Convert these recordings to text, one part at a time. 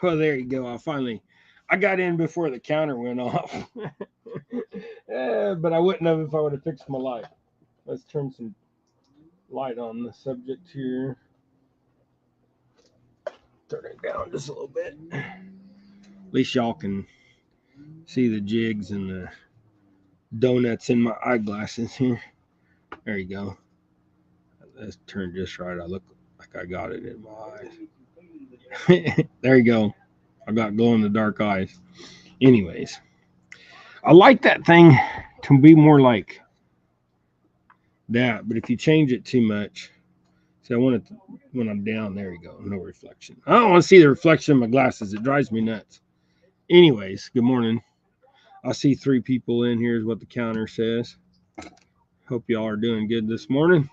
Well, there you go. I got in before the counter went off. But I wouldn't have if I would have fixed my light. Let's turn some light on the subject here. Turn it down just a little bit. At least y'all can see the jigs and the donuts in my eyeglasses here. There you go. Let's turn just right. I look like I got it in my eyes. There you go. I got glow in the dark eyes. Anyways, I like that thing to be more like that, but if you change it too much, see, I want it to, when I'm down, there you go, no reflection. I don't want to see the reflection in my glasses. It drives me nuts. Anyways, good morning. I see 3 people in here is what the counter says. Hope y'all are doing good this morning.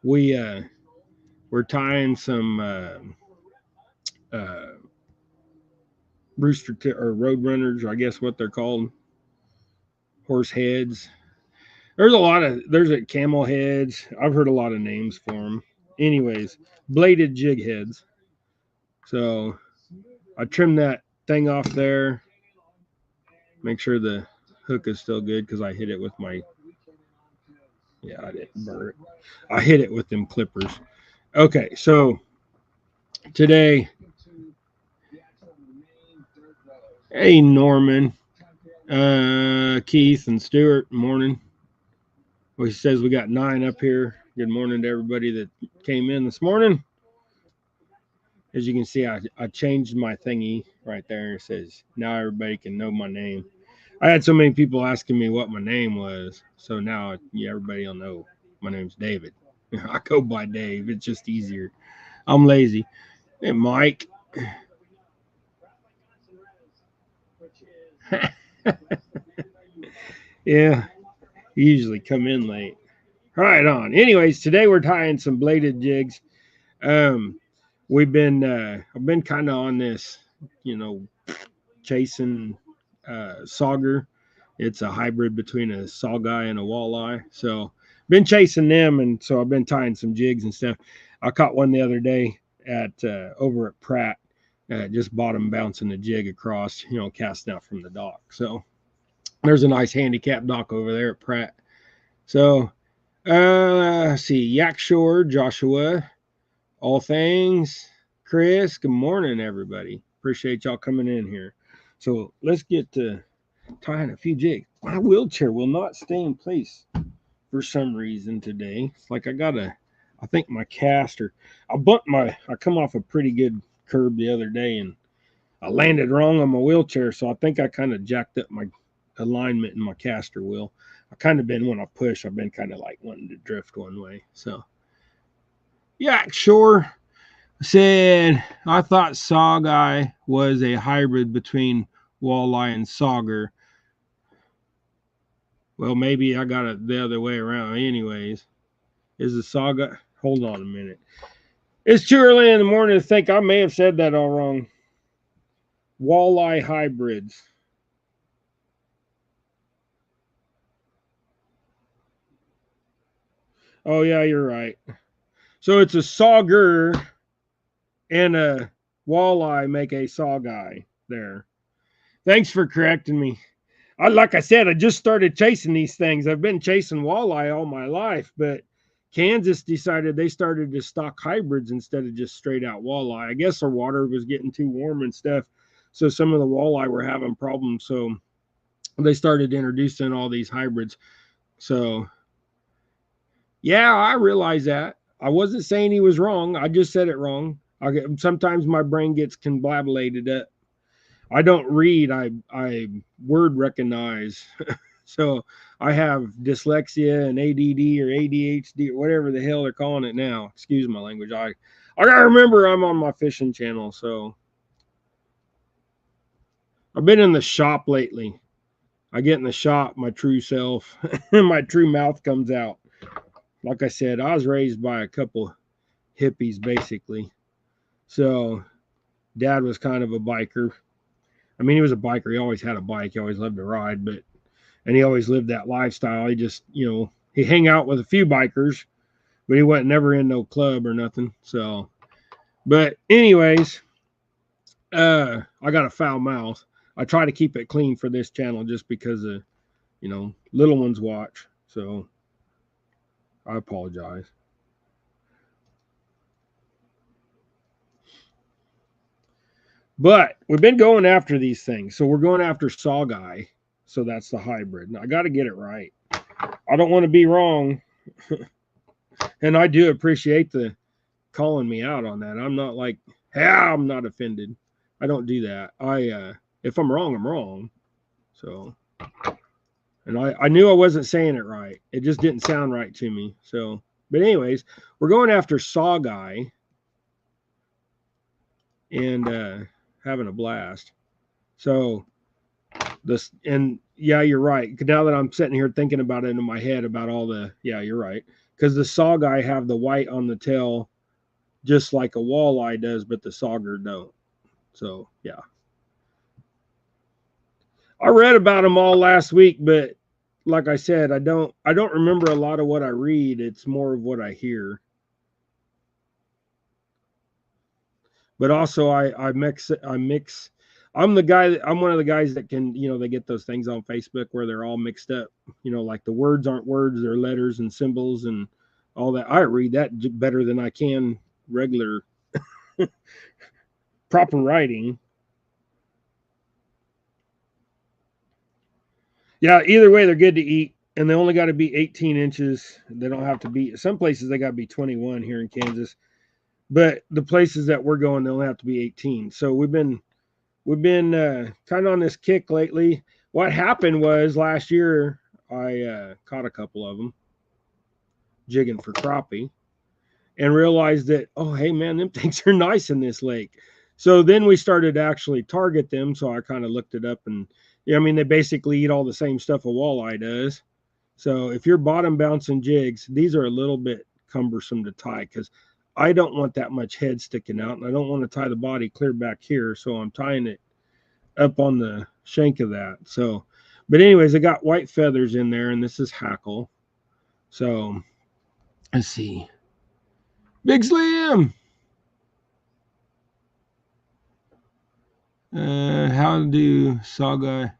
We're tying some or road runners, I guess what they're called, horse heads. There's a camel heads. I've heard a lot of names for them. Anyways, bladed jig heads. So I trimmed that thing off there. Make sure the hook is still good because I hit it with my, I didn't burn it. I hit it with them clippers. Okay, so today, hey Norman, Keith and Stuart, morning. Well, he says we got 9 up here. Good morning to everybody that came in this morning. As you can see, I changed my thingy right there. It says now everybody can know my name. I had so many people asking me what my name was, so now everybody will know my name's David. I go by Dave. It's just easier. I'm lazy. Hey, Mike. Yeah, you usually come in late. Right on. Anyways, today we're tying some bladed jigs. I've been kind of on this, chasing sauger. It's a hybrid between a sawguy and a walleye. So been chasing them, and so I've been tying some jigs and stuff. I caught one the other day at over at Pratt. Just bottom bouncing the jig across, casting out from the dock. So there's a nice handicap dock over there at Pratt. So see, Yak Shore, Joshua, all things, Chris. Good morning, everybody. Appreciate y'all coming in here. So let's get to tying a few jigs. My wheelchair will not stay in place for some reason today. It's like I think my caster, I come off a pretty good curb the other day and I landed wrong on my wheelchair. So I think I kind of jacked up my alignment in my caster wheel. When I push, I've been kind of like wanting to drift one way. So yeah, sure. Said I thought sawguy was a hybrid between walleye and sauger. Well, maybe I got it the other way around. Anyways, is the sawguy? Hold on a minute. It's too early in the morning to think. I may have said that all wrong. Walleye hybrids. Oh yeah, you're right. So it's a sauger and a walleye make a sawguy there. Thanks for correcting me. Like I said, I just started chasing these things. I've been chasing walleye all my life, but Kansas decided they started to stock hybrids instead of just straight out walleye. I guess their water was getting too warm and stuff, so some of the walleye were having problems. So they started introducing all these hybrids. So yeah, I realize that. I wasn't saying he was wrong. I just said it wrong. Sometimes my brain gets confabulated up. I don't read. I word recognize. So I have dyslexia and ADD or ADHD or whatever the hell they're calling it now. Excuse my language. I gotta remember I'm on my fishing channel. So I've been in the shop lately. I get in the shop, my true self, and my true mouth comes out. Like I said, I was raised by a couple hippies, basically. So dad was kind of a biker. I mean, he was a biker. He always had a bike. He always loved to ride, and he always lived that lifestyle. He just, he hang out with a few bikers, but he wasn't never in no club or nothing. So, but anyways, I got a foul mouth. I try to keep it clean for this channel just because of, little ones watch. So I apologize. But we've been going after these things. So we're going after Saw Guy. So that's the hybrid. And I got to get it right. I don't want to be wrong. And I do appreciate the calling me out on that. I'm not like, hey, I'm not offended. I don't do that. If I'm wrong, I'm wrong. So, and I knew I wasn't saying it right. It just didn't sound right to me. So, but anyways, we're going after Saw Guy and having a blast. So this, and yeah, you're right. Now that I'm sitting here thinking about it in my head about all the, yeah, you're right. Because the Saw Guy have the white on the tail, just like a walleye does, but the sauger don't. So yeah, I read about them all last week, but like I said, I don't remember a lot of what I read. It's more of what I hear. But also I mix. I'm one of the guys that can, they get those things on Facebook where they're all mixed up. Like the words aren't words, they're letters and symbols and all that. I read that better than I can regular proper writing. Yeah, either way, they're good to eat, and they only got to be 18 inches. They don't have to be. Some places they got to be 21 here in Kansas, but the places that we're going, they only have to be 18. So we've been kind of on this kick lately. What happened was last year I caught a couple of them jigging for crappie, and realized that, oh hey man, them things are nice in this lake. So then we started to actually target them. So I kind of looked it up, and yeah, I mean they basically eat all the same stuff a walleye does. So if you're bottom bouncing jigs, these are a little bit cumbersome to tie because I don't want that much head sticking out, and I don't want to tie the body clear back here. So I'm tying it up on the shank of that. So, but anyways, I got white feathers in there, and this is hackle. So let's see. Big Slim. How do Saga?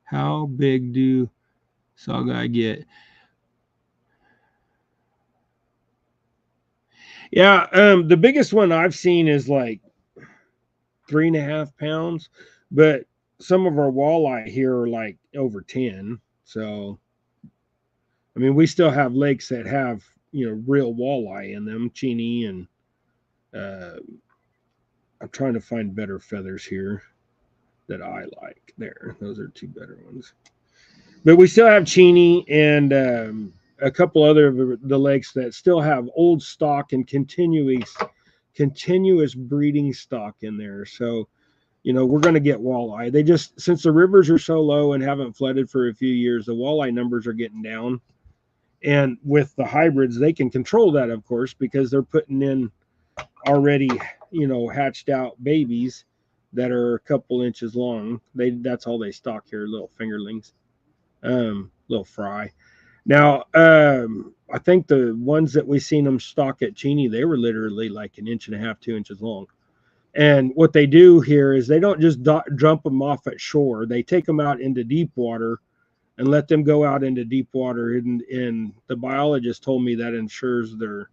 How big do Saga get? Yeah, the biggest one I've seen is like 3.5 pounds, but some of our walleye here are like over 10. So, I mean, we still have lakes that have real walleye in them, cheney, and uh, I'm trying to find better feathers here that I like. There, those are two better ones. But we still have cheney and a couple other of the lakes that still have old stock and continuous breeding stock in there. So we're going to get walleye. They just, since the rivers are so low and haven't flooded for a few years, the walleye numbers are getting down. And with the hybrids, they can control that, of course, because they're putting in already hatched out babies that are a couple inches long. That's all they stock here, little fingerlings, little fry. Now, I think the ones that we seen them stock at Cheney, they were literally like an inch and a half, 2 inches long. And what they do here is they don't just dump them off at shore. They take them out into deep water and let them go out into deep water. And the biologist told me that ensures their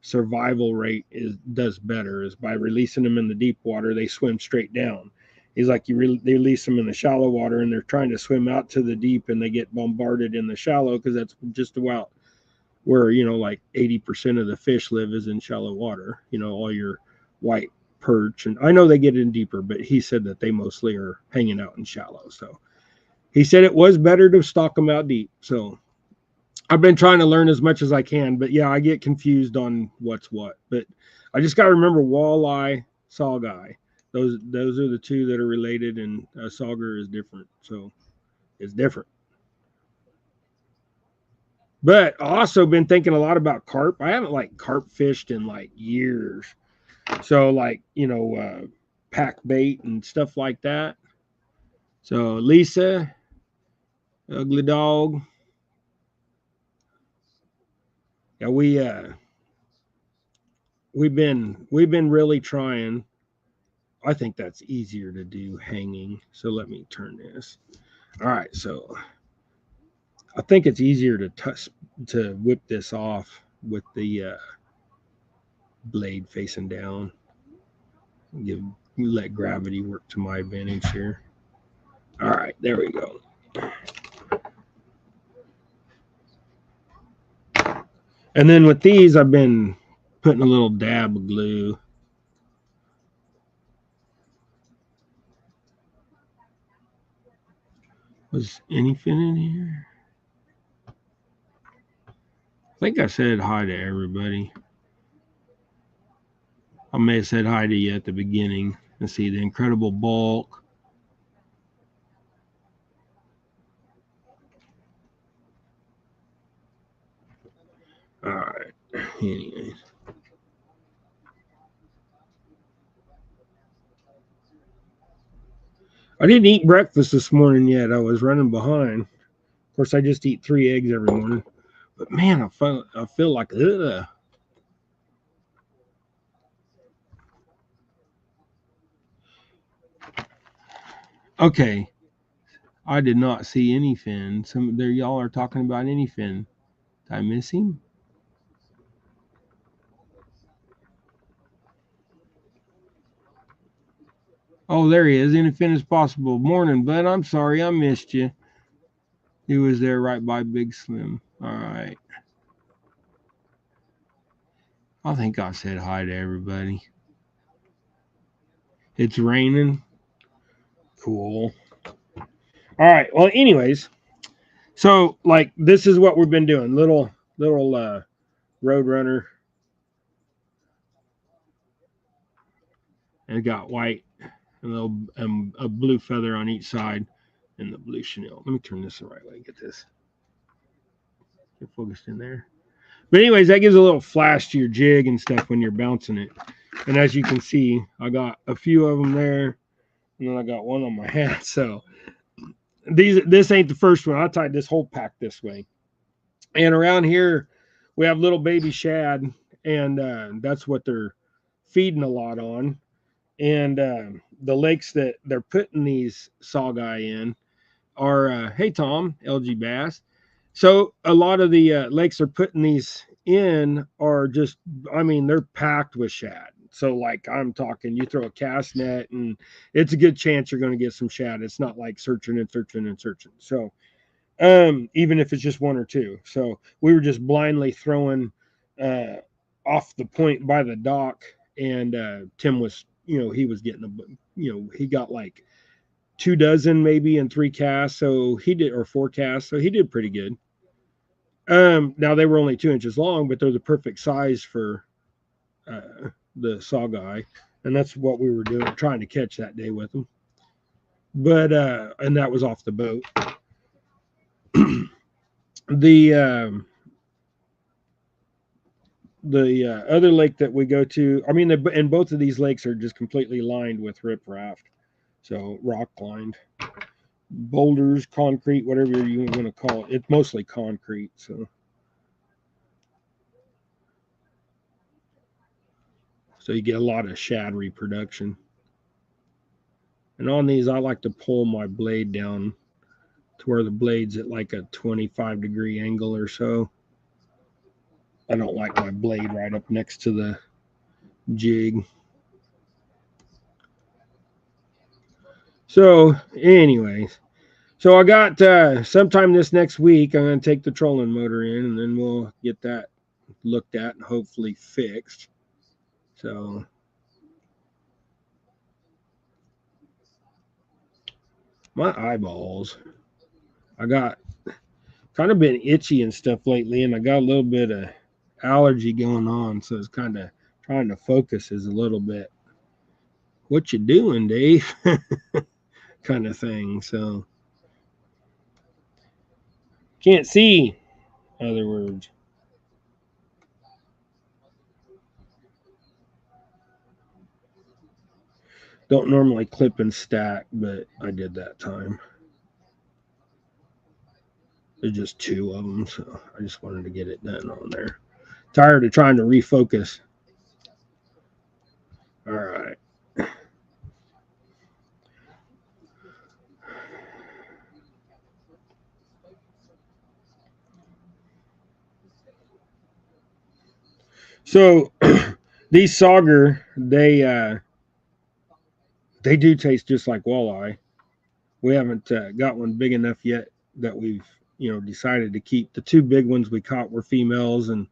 survival rate does better is by releasing them in the deep water. They swim straight down. He's like, they release them in the shallow water and they're trying to swim out to the deep and they get bombarded in the shallow because that's just about where like 80% of the fish live is in shallow water. All your white perch, and I know they get in deeper, but he said that they mostly are hanging out in shallow. So he said it was better to stock them out deep. So I've been trying to learn as much as I can, but yeah, I get confused on what's what. But I just got to remember walleye, saugai. Those are the two that are related, and sauger is different. So it's different. But I also been thinking a lot about carp. I haven't like carp fished in like years. So like pack bait and stuff like that. So Lisa, ugly dog. Yeah, we've been really trying I think that's easier to do hanging. So let me turn this. All right, so I think it's easier to whip this off with the blade facing down. Give Let gravity work to my advantage here. All right, there we go. And then with these, I've been putting a little dab of glue. Was anything in here? I think I said hi to everybody. I may have said hi to you at the beginning. Let's see, the incredible bulk. All right. Anyways. I didn't eat breakfast this morning yet. I was running behind. Of course, I just eat 3 eggs every morning. But man, I feel like ugh. Okay, I did not see anything. Some there y'all are talking about anything. Did I miss him? Oh, there he is. Anything is possible. Morning, bud. I'm sorry I missed you. He was there right by Big Slim. All right. I think I said hi to everybody. It's raining. Cool. All right. Well, anyways, so like this is what we've been doing. Little Roadrunner, and it got white and a little a blue feather on each side, and the blue chenille. Let me turn this the right way. Get this. Get focused in there. But anyways, that gives a little flash to your jig and stuff when you're bouncing it. And as you can see, I got a few of them there, and then I got one on my hat. So this ain't the first one. I tied this whole pack this way. And around here, we have little baby shad, and that's what they're feeding a lot on. And the lakes that they're putting these saugeye in are, hey Tom, LG Bass. So a lot of the lakes they're putting these in are just, I mean, they're packed with shad. So like I'm talking, you throw a cast net and it's a good chance you're going to get some shad. It's not like searching and searching and searching. So even if it's just one or two. So we were just blindly throwing uh, off the point by the dock, and Tim was, he was getting he got like 2 dozen maybe in 3 casts, so he did, or 4 casts, so he did pretty good. Now they were only 2 inches long, but they're the perfect size for the saugeye, and that's what we were doing, trying to catch that day with them. But and that was off the boat. the other lake that we go to, I mean, and both of these lakes are just completely lined with riprap, so rock lined, boulders, concrete, whatever you want to call it. It's mostly concrete, so you get a lot of shad reproduction. And on these, I like to pull my blade down to where the blade's at like a 25-degree angle or so. I don't like my blade right up next to the jig. So, anyways, so I got sometime this next week, I'm going to take the trolling motor in, and then we'll get that looked at and hopefully fixed. So, my eyeballs, I got kind of been itchy and stuff lately, and I got a little bit of allergy going on, so it's kind of trying to focus is a little bit, what you doing, Dave? kind of thing. So, can't see, in other words. Don't normally clip and stack, but I did that time. There's just 2 of them, so I just wanted to get it done on there. Tired of trying to refocus. All right. So these sauger, they do taste just like walleye. We haven't got one big enough yet that we've decided to keep. The two big ones we caught were females, and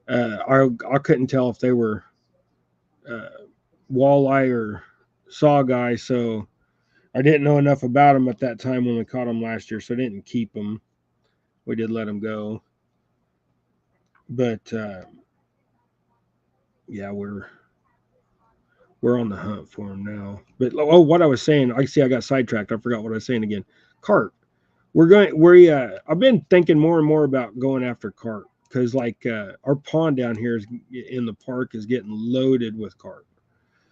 I couldn't tell if they were uh, walleye or saugeye, so I didn't know enough about them at that time when we caught them last year, so I didn't keep them. We did let them go, but yeah, we're on the hunt for them now. But oh, what I was saying, I see I got sidetracked. I forgot what I was saying again. Carp. I've been thinking more and more about going after carp because like our pond down here is in the park is getting loaded with carp.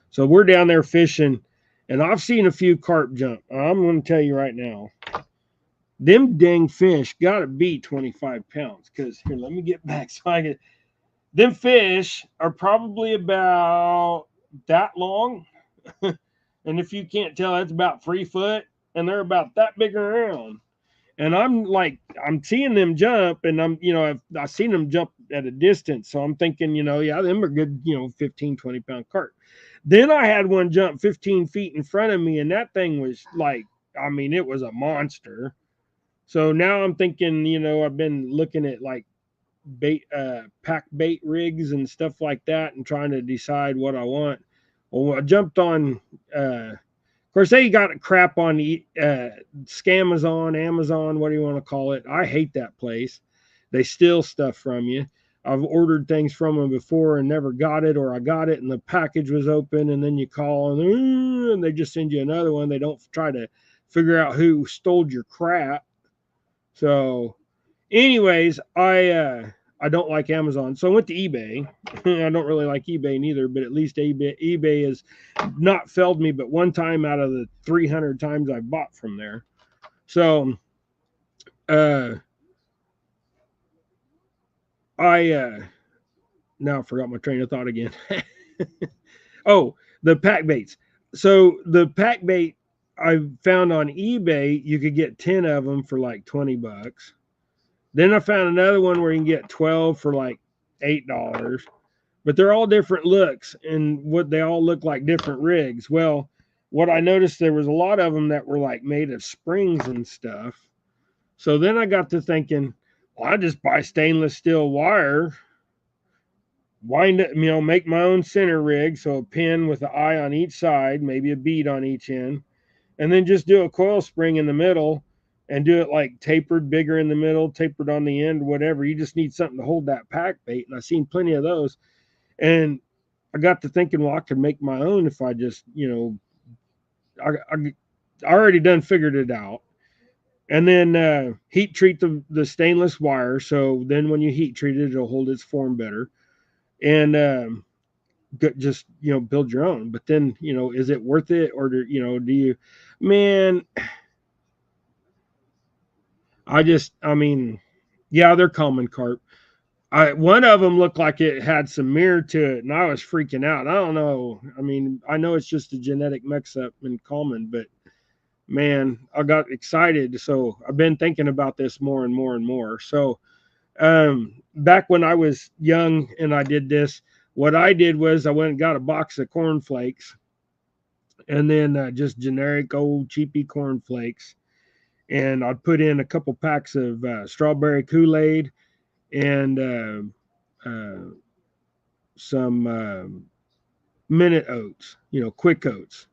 So we're down there fishing, and I've seen a few carp jump. I'm going to tell you right now, them dang fish got to be 25 pounds. Because here, let me get back so I get. Them fish are probably about that long, and if you can't tell, that's about 3 foot, and they're about that big around. And I'm like, I'm seeing them jump, and I've seen them jump at a distance. So I'm thinking, yeah, them are good, 15, 20 pound carp. Then I had one jump 15 feet in front of me, and that thing was like, I mean, it was a monster. So now I'm thinking, I've been looking at like pack bait rigs and stuff like that, and trying to decide what I want. Well, I jumped on of course, they got crap on Scamazon, Amazon, what do you want to call it? I hate that place. They steal stuff from you. I've ordered things from them before and never got it, or I got it and the package was open, and then you call and they just send you another one. They don't try to figure out who stole your crap. So, anyways, I don't like Amazon, so I went to eBay. I don't really like eBay neither, but at least eBay has not failed me but one time out of the 300 times I've bought from there. So uh, I now I forgot my train of thought again. Oh, the pack baits. So the pack bait I found on eBay, you could get 10 of them for like $20. Then I found another one where you can get 12 for like $8. But they're all different looks, and what they all look like different rigs. Well, what I noticed, there was a lot of them that were like made of springs and stuff. So then I got to thinking, well, I just buy stainless steel wire, wind it, make my own center rig, so a pin with an eye on each side, maybe a bead on each end, and then just do a coil spring in the middle and do it like tapered, bigger in the middle, tapered on the end, whatever. You just need something to hold that pack bait, and I've seen plenty of those. And I got to thinking, well, I could make my own if I just, I already done figured it out. And then heat treat the stainless wire. So then when you heat treat it, it'll hold its form better. And just, build your own. But then, is it worth it? Or, do you, man, I mean, yeah, they're common carp. One of them looked like it had some mirror to it, and I was freaking out. I don't know. I mean, I know it's just a genetic mix-up in common, but man, I got excited. So I've been thinking about this more and more and more. So back when I was young and I did this, what I did was I went and got a box of cornflakes, and then just generic old cheapy cornflakes, and I'd put in a couple packs of strawberry Kool-Aid and some minute oats, quick oats,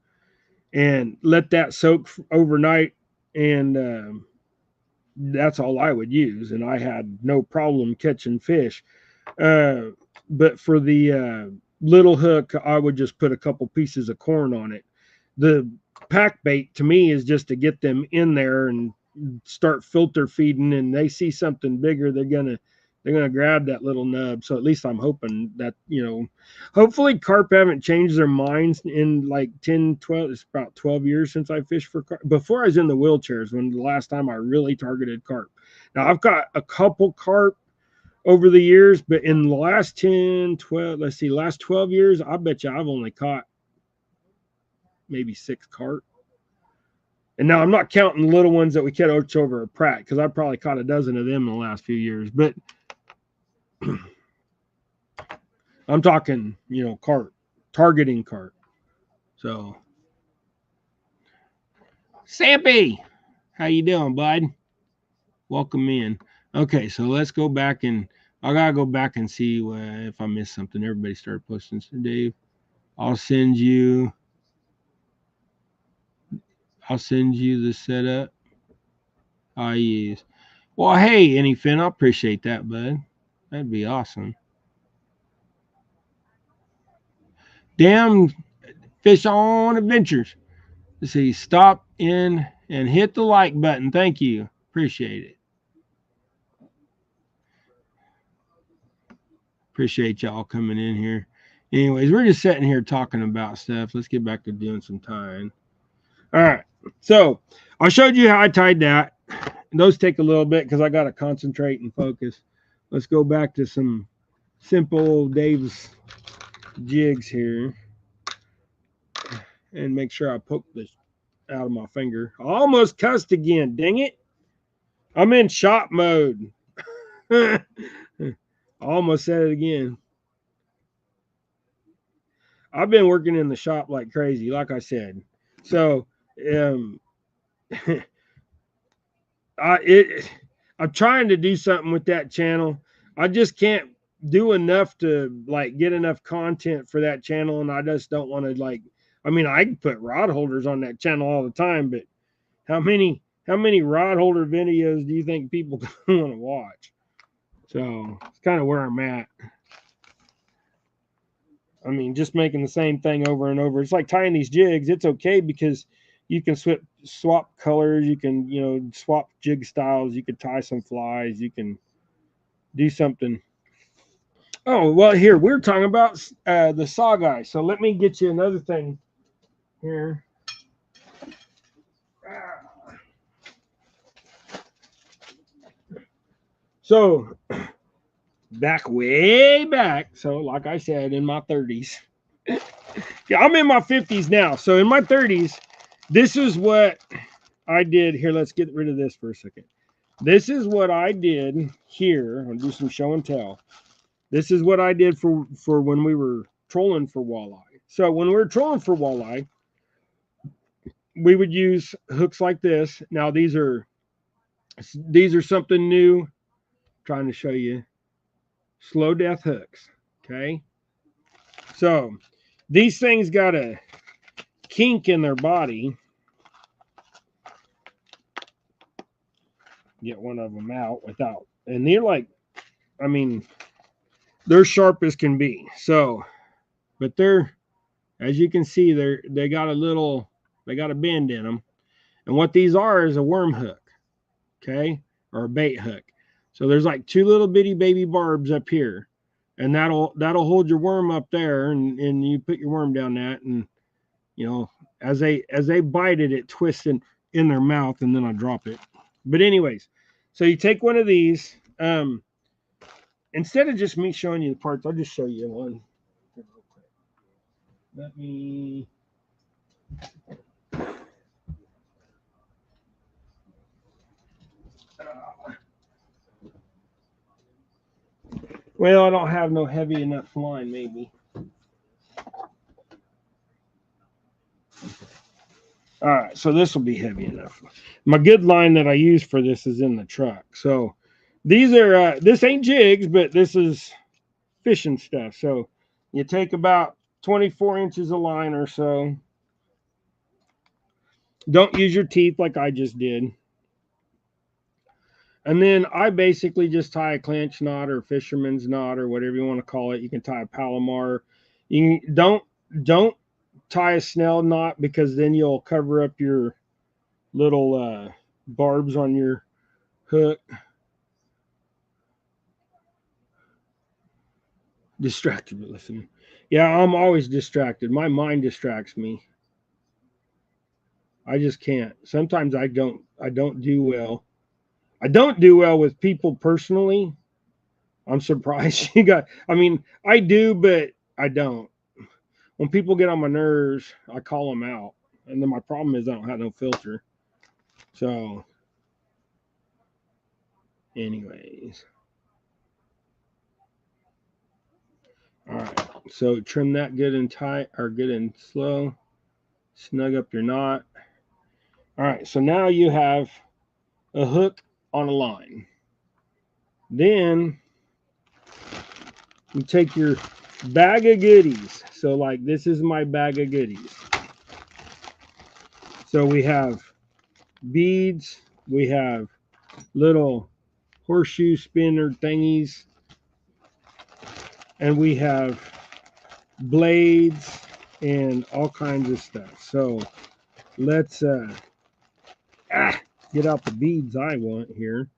and let that soak overnight. And that's all I would use. And I had no problem catching fish. Uh, but for the little hook, I would just put a couple pieces of corn on it. The pack bait to me is just to get them in there and start filter feeding, and they see something bigger, they're gonna grab that little nub. So at least I'm hoping that, hopefully carp haven't changed their minds in like 10, 12, it's about 12 years since I fished for carp. Before I was in the wheelchairs, when the last time I really targeted carp. Now I've got a couple carp over the years, but in the last 10, 12, let's see, last 12 years, I bet you I've only caught maybe 6 carp. And now I'm not counting the little ones that we catch over at Pratt, because I probably caught a dozen of them in the last few years. But I'm talking, cart, targeting cart. So, Sampy, how you doing, bud? Welcome in. Okay, so let's go back and I gotta go back and see if I missed something. Everybody started posting. So Dave, I'll send you. I'll send you the setup I use. Well, hey, Anyfin, I appreciate that, bud. That'd be awesome. Damn fish on adventures. Let's see. Stop in and hit the like button. Thank you. Appreciate it. Appreciate y'all coming in here. Anyways, we're just sitting here talking about stuff. Let's get back to doing some tying. All right. So I showed you how I tied that. Those take a little bit because I got to concentrate and focus. Let's go back to some simple Dave's jigs here and make sure I poke this out of my finger. I almost cussed again. Dang it. I'm in shop mode. I almost said it again. I've been working in the shop like crazy, like I said. So, I'm trying to do something with that channel. I just can't do enough to like get enough content for that channel, and I just don't want to like. I mean, I can put rod holders on that channel all the time, but how many rod holder videos do you think people want to watch? So it's kind of where I'm at. I mean, just making the same thing over and over. It's like tying these jigs. It's okay because you can swap colors. You can, swap jig styles. You can tie some flies. You can do something. Oh, well, here, we're talking about the saw guy. So let me get you another thing here. So way back. So like I said, in my 30s. Yeah, I'm in my 50s now. So in my 30s, this is what I did. Here, let's get rid of this for a second. This is what I did here. I'll do some show and tell. This is what I did for when we were trolling for walleye. So when we were trolling for walleye, we would use hooks like this. Now these are something new. I'm trying to show you slow death hooks. Okay. So these things got a kink in their body. Get one of them out without, and they're like, I mean, they're sharp as can be. So, but they're, as you can see, they got a bend in them. And what these are is a worm hook, okay, or a bait hook. So there's like two little bitty baby barbs up here, and that'll hold your worm up there, and you put your worm down that, and as they bite it, it twists in their mouth, and then I drop it. But anyways, so you take one of these. Instead of just me showing you the parts, I'll just show you one. Let me. Well, I don't have no heavy enough line, maybe. All right, so this will be heavy enough. My good line that I use for this is in the truck. So these are, this ain't jigs, but this is fishing stuff. So you take about 24 inches of line or so. Don't use your teeth like I just did. And then I basically just tie a clinch knot or fisherman's knot or whatever you want to call it. You can tie a Palomar. You don't tie a snell knot because then you'll cover up your little barbs on your hook. Distracted, but listen. Yeah, I'm always distracted. My mind distracts me. I just can't. Sometimes I don't do well. I don't do well with people personally. I'm surprised you got. I mean, I do, but I don't. When people get on my nerves, I call them out. And then my problem is I don't have no filter. So, anyways. All right, so trim that good and tight, or good and slow. Snug up your knot. All right, so now you have a hook on a line. Then you take your bag of goodies. So like this is my bag of goodies. So we have beads, we have little horseshoe spinner thingies, and we have blades and all kinds of stuff. So let's get out the beads I want here.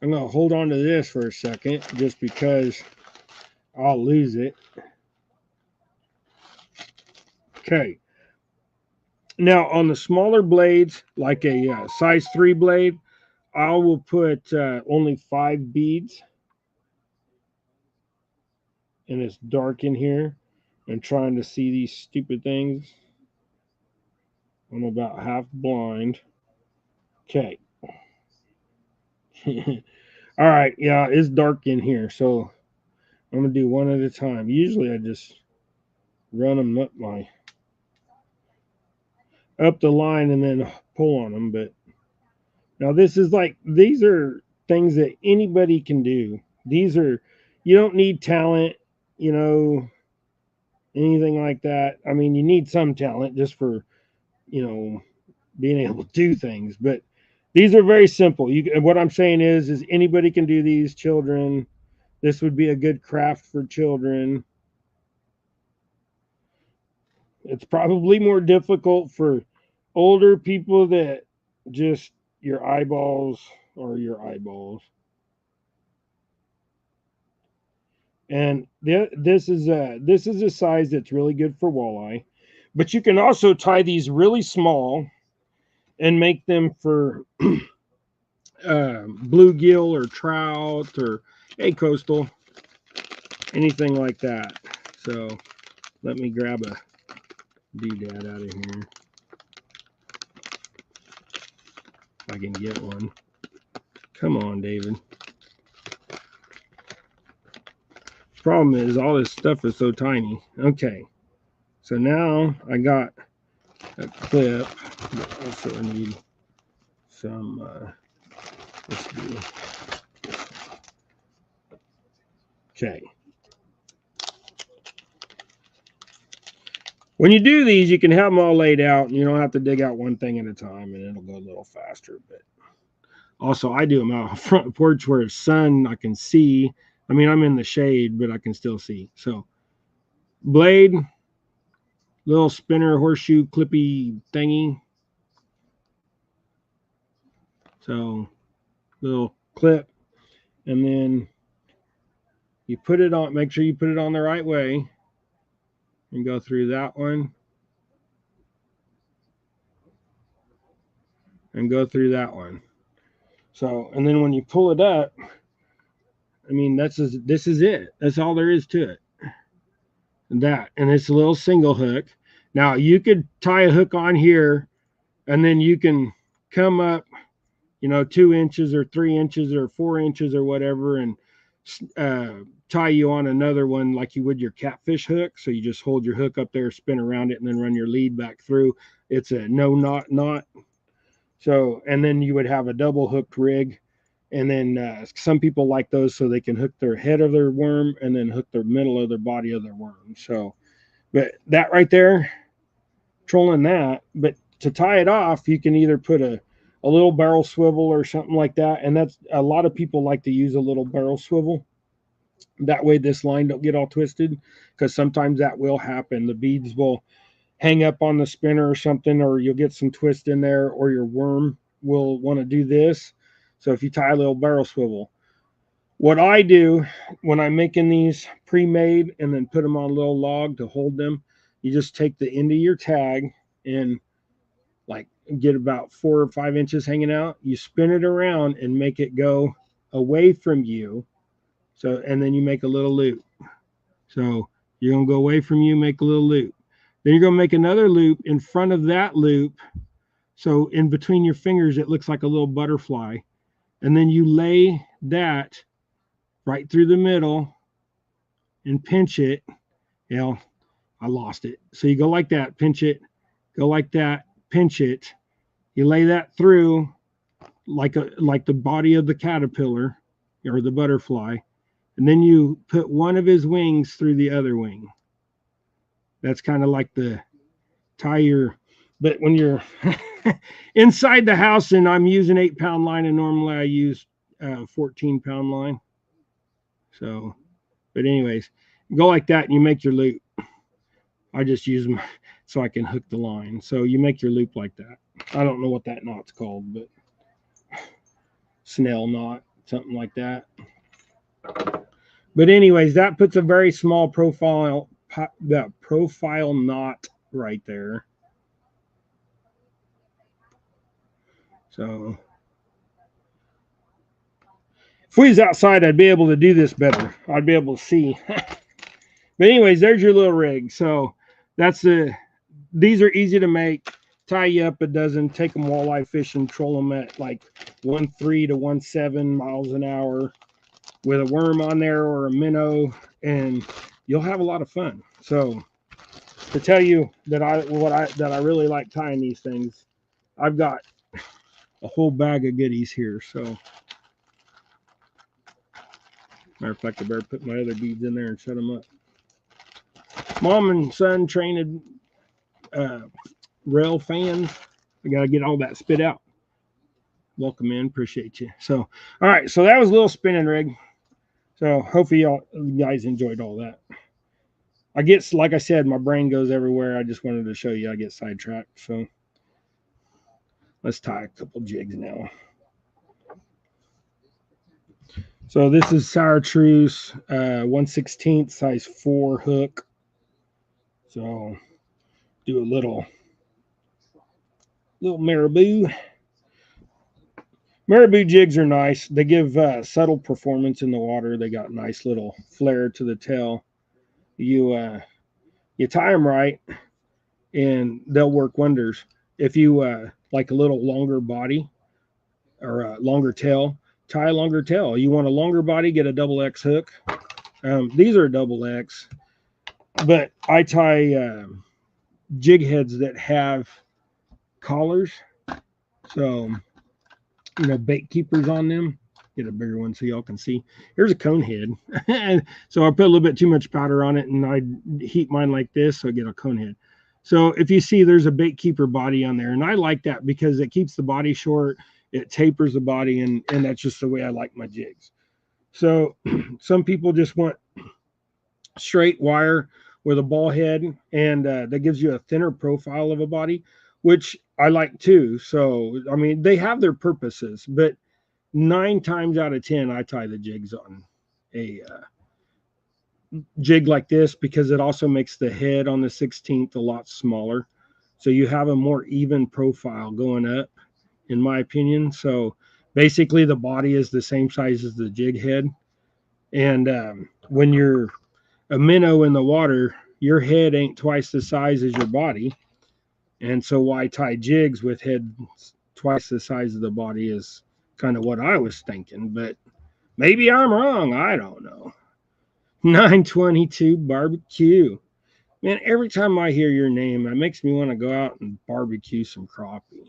I'm going to hold on to this for a second just because I'll lose it. Okay. Now on the smaller blades, like a size 3 blade, I will put only 5 beads. And it's dark in here. I'm trying to see these stupid things. I'm about half blind. Okay. All right. Yeah, it's dark in here. So I'm going to do one at a time. Usually I just run them up the line and then pull on them. But now this is like, these are things that anybody can do. These are, you don't need talent, you know, anything like that. I mean, you need some talent just for, you know, being able to do things, but these are very simple. What I'm saying is anybody can do these. Children, this would be a good craft for children. It's probably more difficult for older people that just your eyeballs or your eyeballs. And this is a size that's really good for walleye, but you can also tie these really small and make them for bluegill or trout or a coastal, anything like that. So let me grab a doodad out of here if I can get one. Come on, David. Problem is all this stuff is so tiny. Okay, so now I got a clip, but also I need some let's do. Okay. When you do these, you can have them all laid out, and you don't have to dig out one thing at a time, and it'll go a little faster. But also, I do them out on front porch where it's sun, I can see. I mean, I'm in the shade, but I can still see. So, blade, little spinner horseshoe clippy thingy. So, little clip, and then you put it on. Make sure you put it on the right way, and go through that one, and go through that one. So, and then when you pull it up, I mean, this is it. That's all there is to it. And it's a little single hook. Now you could tie a hook on here, and then you can come up, 2 inches or 3 inches or 4 inches or whatever, and tie you on another one like you would your catfish hook. So you just hold your hook up there, spin around it, and then run your lead back through. It's a no knot. So, and then you would have a double hooked rig. And then some people like those so they can hook their head of their worm and then hook the middle of their body of their worm. So, but that right there, trolling that. But to tie it off, you can either put a little barrel swivel or something like that. And that's a lot of people like to use a little barrel swivel. That way this line don't get all twisted, because sometimes that will happen. The beads will hang up on the spinner or something, or you'll get some twist in there, or your worm will want to do this. So if you tie a little barrel swivel, what I do when I'm making these pre-made and then put them on a little log to hold them, you just take the end of your tag and like get about 4 or 5 inches hanging out. You spin it around and make it go away from you. So, and then you make a little loop. So you're going to go away from you, make a little loop. Then you're going to make another loop in front of that loop. So in between your fingers, it looks like a little butterfly. And then you lay that right through the middle, and pinch it. You know, I lost it. So you go like that, pinch it, go like that, pinch it. You lay that through like the body of the caterpillar or the butterfly, and then you put one of his wings through the other wing. That's kind of like the tie your. But when you're inside the house and I'm using 8 pound line, and normally I use 14 pound line. So, but anyways, go like that and you make your loop. I just use them so I can hook the line. So you make your loop like that. I don't know what that knot's called, but Snell knot, something like that. But anyways, that puts a very small profile knot right there. So if we was outside, I'd be able to do this better. I'd be able to see. But anyways, there's your little rig. So that's these are easy to make. Tie you up a dozen, take them walleye fishing, troll them at like 1.3 to 1.7 miles an hour with a worm on there or a minnow, and you'll have a lot of fun. So to tell you that I really like tying these things, I've got a whole bag of goodies here. So matter of fact, I better put my other beads in there and set them up. Mom and son trained rail fans. I gotta get all that spit out. Welcome in, appreciate you. So, all right, so that was a little spinning rig. So hopefully you guys enjoyed all that. I get, like I said, my brain goes everywhere. I just wanted to show you I get sidetracked. So let's tie a couple jigs now. So this is Sour Truce, 1/16 size 4 hook. So do a little marabou. Marabou jigs are nice. They give subtle performance in the water. They got nice little flare to the tail. You tie them right, and they'll work wonders. If you like a little longer body or a longer tail, tie a longer tail. You want a longer body, get a double X hook. These are double X, but I tie jig heads that have collars. So bait keepers on them. Get a bigger one so y'all can see. Here's a cone head. So I put a little bit too much powder on it, and I heat mine like this, so I get a cone head. So if you see, there's a bait keeper body on there, and I like that because it keeps the body short, it tapers the body, and that's just the way I like my jigs. So some people just want straight wire with a ball head, and that gives you a thinner profile of a body, which I like too. So I mean, they have their purposes, but 9 times out of 10, I tie the jigs on a jig like this because it also makes the head on the 16th a lot smaller. So you have a more even profile going up, in my opinion. So basically, the body is the same size as the jig head. And when you're a minnow in the water, your head ain't twice the size as your body. And so why tie jigs with head twice the size of the body is kind of what I was thinking, but maybe I'm wrong. I don't know. 922 barbecue. Man, every time I hear your name, it makes me want to go out and barbecue some crappie.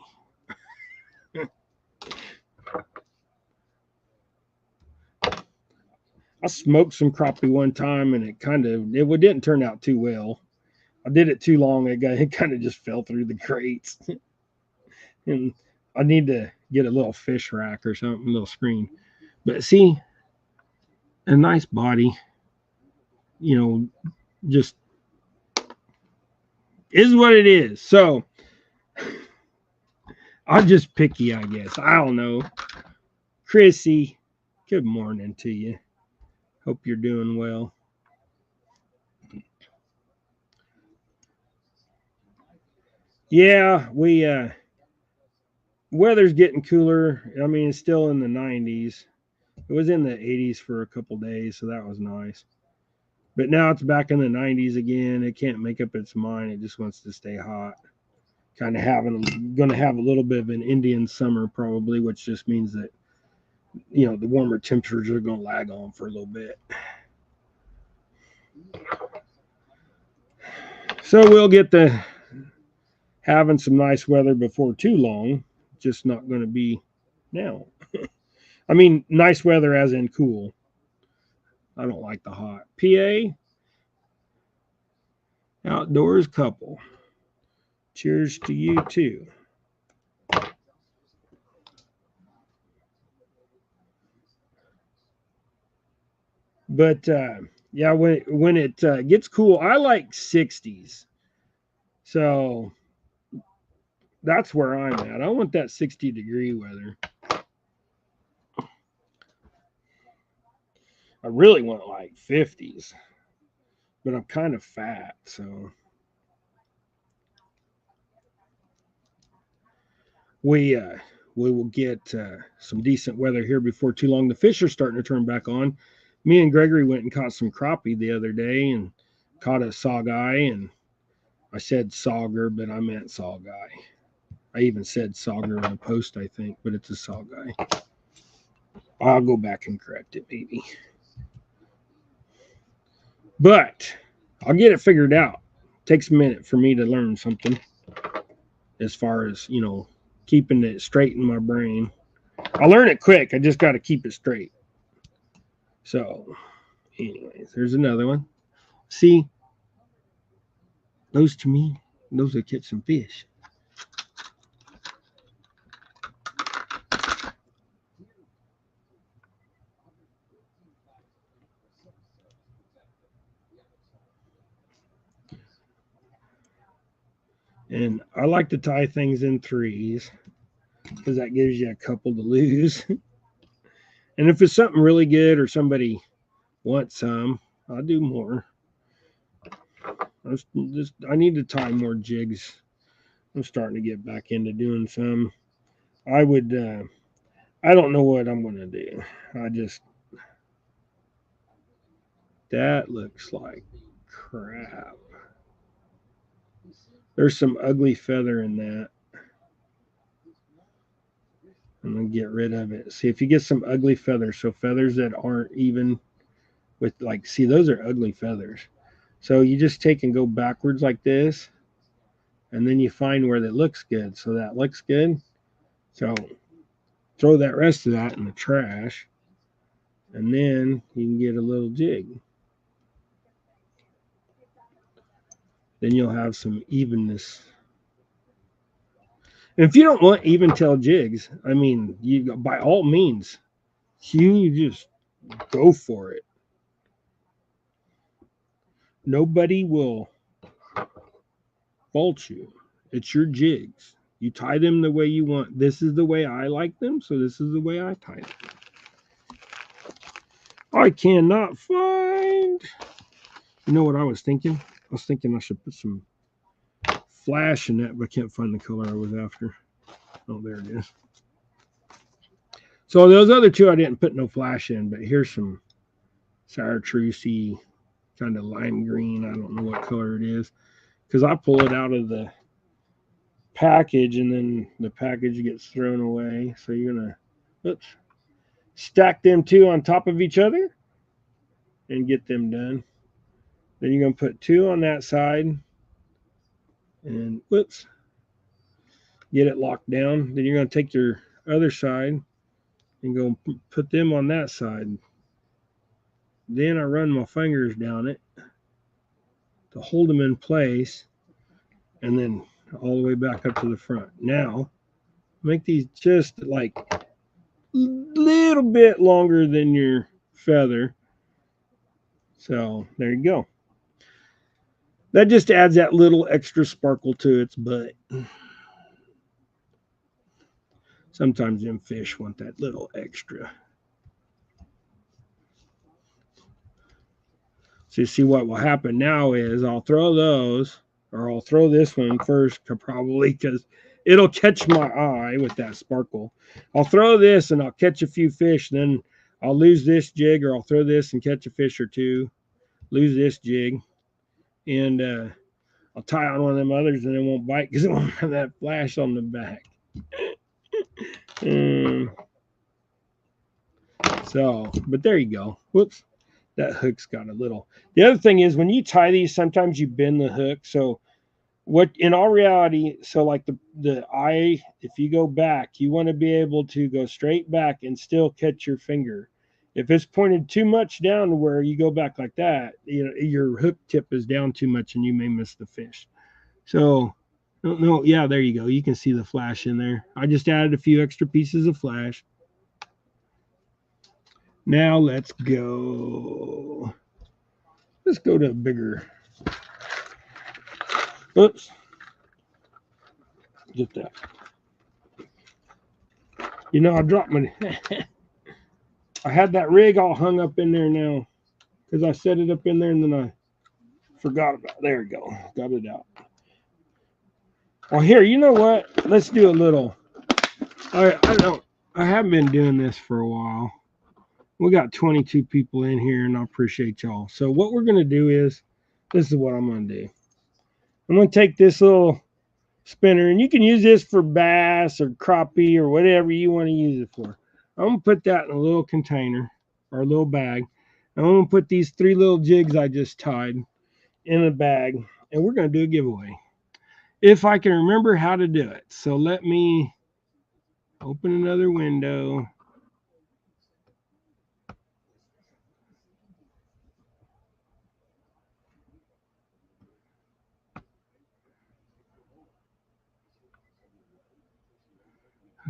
I smoked some crappie one time, and it didn't turn out too well. I did it too long. It kind of just fell through the grates. And I need to get a little fish rack or something, a little screen. But see, a nice body, just is what it is. So I'm just picky, I guess. I don't know. Chrissy, good morning to you. Hope you're doing well. Yeah, weather's getting cooler. I mean, it's still in the 90s. It was in the 80s for a couple days, so that was nice. But now it's back in the 90s again. It can't make up its mind. It just wants to stay hot. Going to have a little bit of an Indian summer probably, which just means that the warmer temperatures are going to lag on for a little bit. So we'll get to having some nice weather before too long. Just not going to be now. I mean, nice weather as in cool. I don't like the hot. PA, outdoors couple. Cheers to you too. But yeah, when it gets cool, I like 60s. So that's where I'm at. I want that 60-degree weather. I really want like 50s, but I'm kind of fat, so we uh, we will get some decent weather here before too long. The fish are starting to turn back on. Me and Gregory went and caught some crappie the other day and caught a sawguy, and I said sauger, but I meant sawguy. I even said sauger in a post, I think, but it's a sawguy. I'll go back and correct it, maybe. But I'll get it figured out. It takes a minute for me to learn something as far as, keeping it straight in my brain. I'll learn it quick. I just got to keep it straight. So, anyways, there's another one. See, those to me, those are catch some fish. And I like to tie things in threes because that gives you a couple to lose. And if it's something really good or somebody wants some, I'll do more. I need to tie more jigs. I'm starting to get back into doing some. I would. I don't know what I'm gonna do. That looks like crap. There's some ugly feather in that. I'm gonna get rid of it. See if you get some ugly feathers. So feathers that aren't even with see those are ugly feathers. So you just take and go backwards like this, and then you find where that looks good. So that looks good. So throw that rest of that in the trash, and then you can get a little jig. Then you'll have some evenness. And if you don't want even tail jigs, I mean, you by all means, you just go for it. Nobody will fault you. It's your jigs. You tie them the way you want. This is the way I like them, so this is the way I tie them. I cannot find. You know what I was thinking? I was thinking I should put some flash in that, but I can't find the color I was after. Oh, there it is. So those other two I didn't put no flash in, but here's some chartreusey, kind of lime green. I don't know what color it is because I pull it out of the package and then the package gets thrown away. So you're gonna, oops, stack them two on top of each other and get them done. Then you're gonna put two on that side and whoops, get it locked down. Then you're gonna take your other side and go put them on that side. Then I run my fingers down it to hold them in place and then all the way back up to the front. Now, make these just like a little bit longer than your feather. So there you go. That just adds that little extra sparkle to its butt. Sometimes them fish want that little extra. So you see what will happen now is I'll throw those, or I'll throw this one first, probably because it'll catch my eye with that sparkle. I'll throw this and I'll catch a few fish. Then I'll lose this jig, or I'll throw this and catch a fish or two, lose this jig, and I'll tie on one of them others and it won't bite because it won't have that flash on the back. So, but there you go. Whoops. That hook's got a little. The other thing is when you tie these, sometimes you bend the hook. So what in all reality, so like the eye, if you go back, you want to be able to go straight back and still catch your finger. If it's pointed too much down to where you go back like that, you know your hook tip is down too much and you may miss the fish. So no, yeah, there you go. You can see the flash in there. I just added a few extra pieces of flash. Now let's go. Let's go to a bigger. Oops. Get that. You know, I dropped my. I had that rig all hung up in there now because I set it up in there and then I forgot about it. There we go. Got it out. Well, here, you know what? Let's do a little. I don't. I haven't been doing this for a while. We got 22 people in here, and I appreciate y'all. So what we're gonna do is, this is what I'm gonna do. I'm gonna take this little spinner, and you can use this for bass or crappie or whatever you want to use it for. I'm gonna put that in a little container or a little bag. I'm gonna put these 3 little jigs I just tied in a bag, and we're gonna do a giveaway if I can remember how to do it. So let me open another window.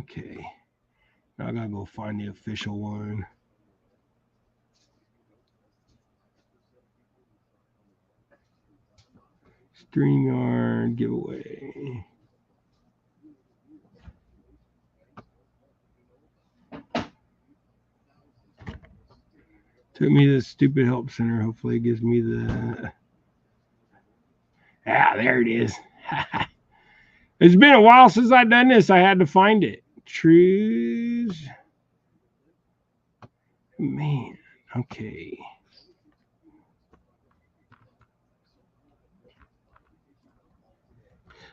Okay, now I gotta go find the official one. StreamYard giveaway. Took me to the stupid help center. Hopefully it gives me the. Ah, there it is. It's been a while since I've done this. I had to find it. Trues. Man, okay.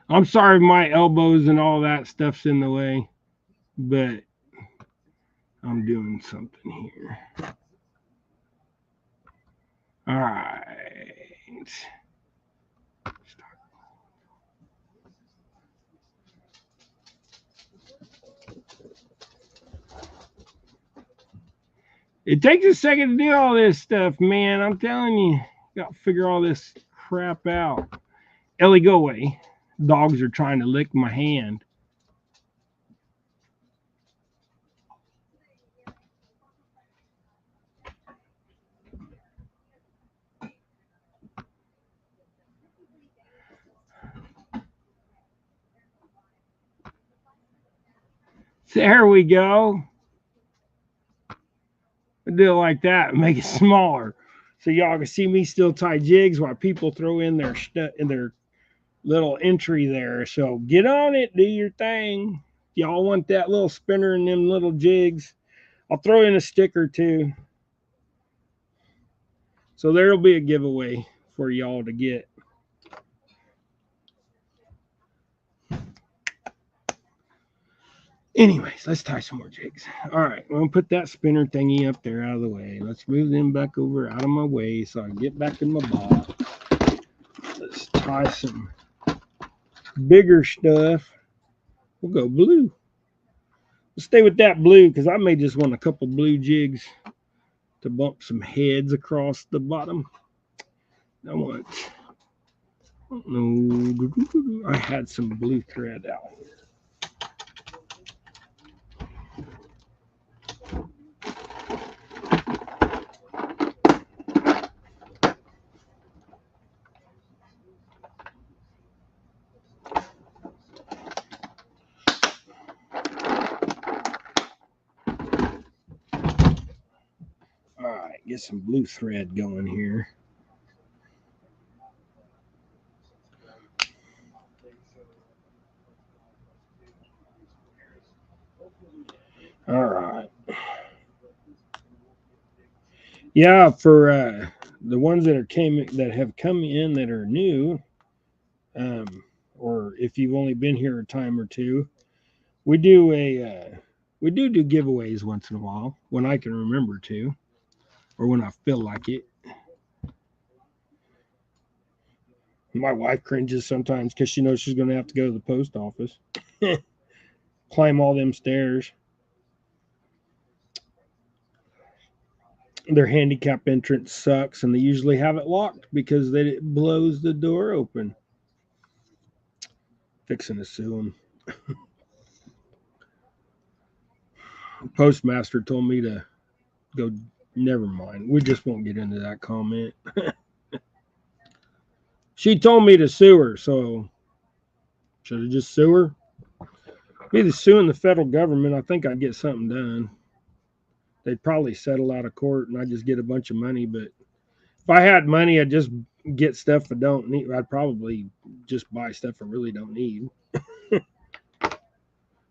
I'm sorry if my elbows and all that stuff's in the way, but I'm doing something here. All right. It takes a second to do all this stuff, man. I'm telling you, got to figure all this crap out. Ellie, go away. Dogs are trying to lick my hand. There we go. Do it like that, make it smaller, so y'all can see me still tie jigs while people throw in their in their little entry there. So get on it, do your thing. Y'all want that little spinner and them little jigs? I'll throw in a sticker too. So there'll be a giveaway for y'all to get. Anyways, let's tie some more jigs. All right, I'm gonna put that spinner thingy up there out of the way. Let's move them back over out of my way so I can get back in my box. Let's tie some bigger stuff. We'll go blue. We'll stay with that blue because I may just want a couple blue jigs to bump some heads across the bottom. I want. No, I had some blue thread out here. All right, get some blue thread going here. All right. Yeah, for the ones that have come in that are new, or if you've only been here a time or two, we do a we do giveaways once in a while when I can remember to. or when I feel like it. My wife cringes sometimes because she knows she's going to have to go to the post office, climb all them stairs. Their handicap entrance sucks, and they usually have it locked because it blows the door open. Fixing to sue them. Postmaster told me to go. Never mind. We just won't get into that comment. She told me to sue her, so should I just sue her? Either suing the federal government, I think I'd get something done. They'd probably settle out of court and I'd just get a bunch of money. But if I had money, I'd just get stuff I don't need. I'd probably just buy stuff I really don't need.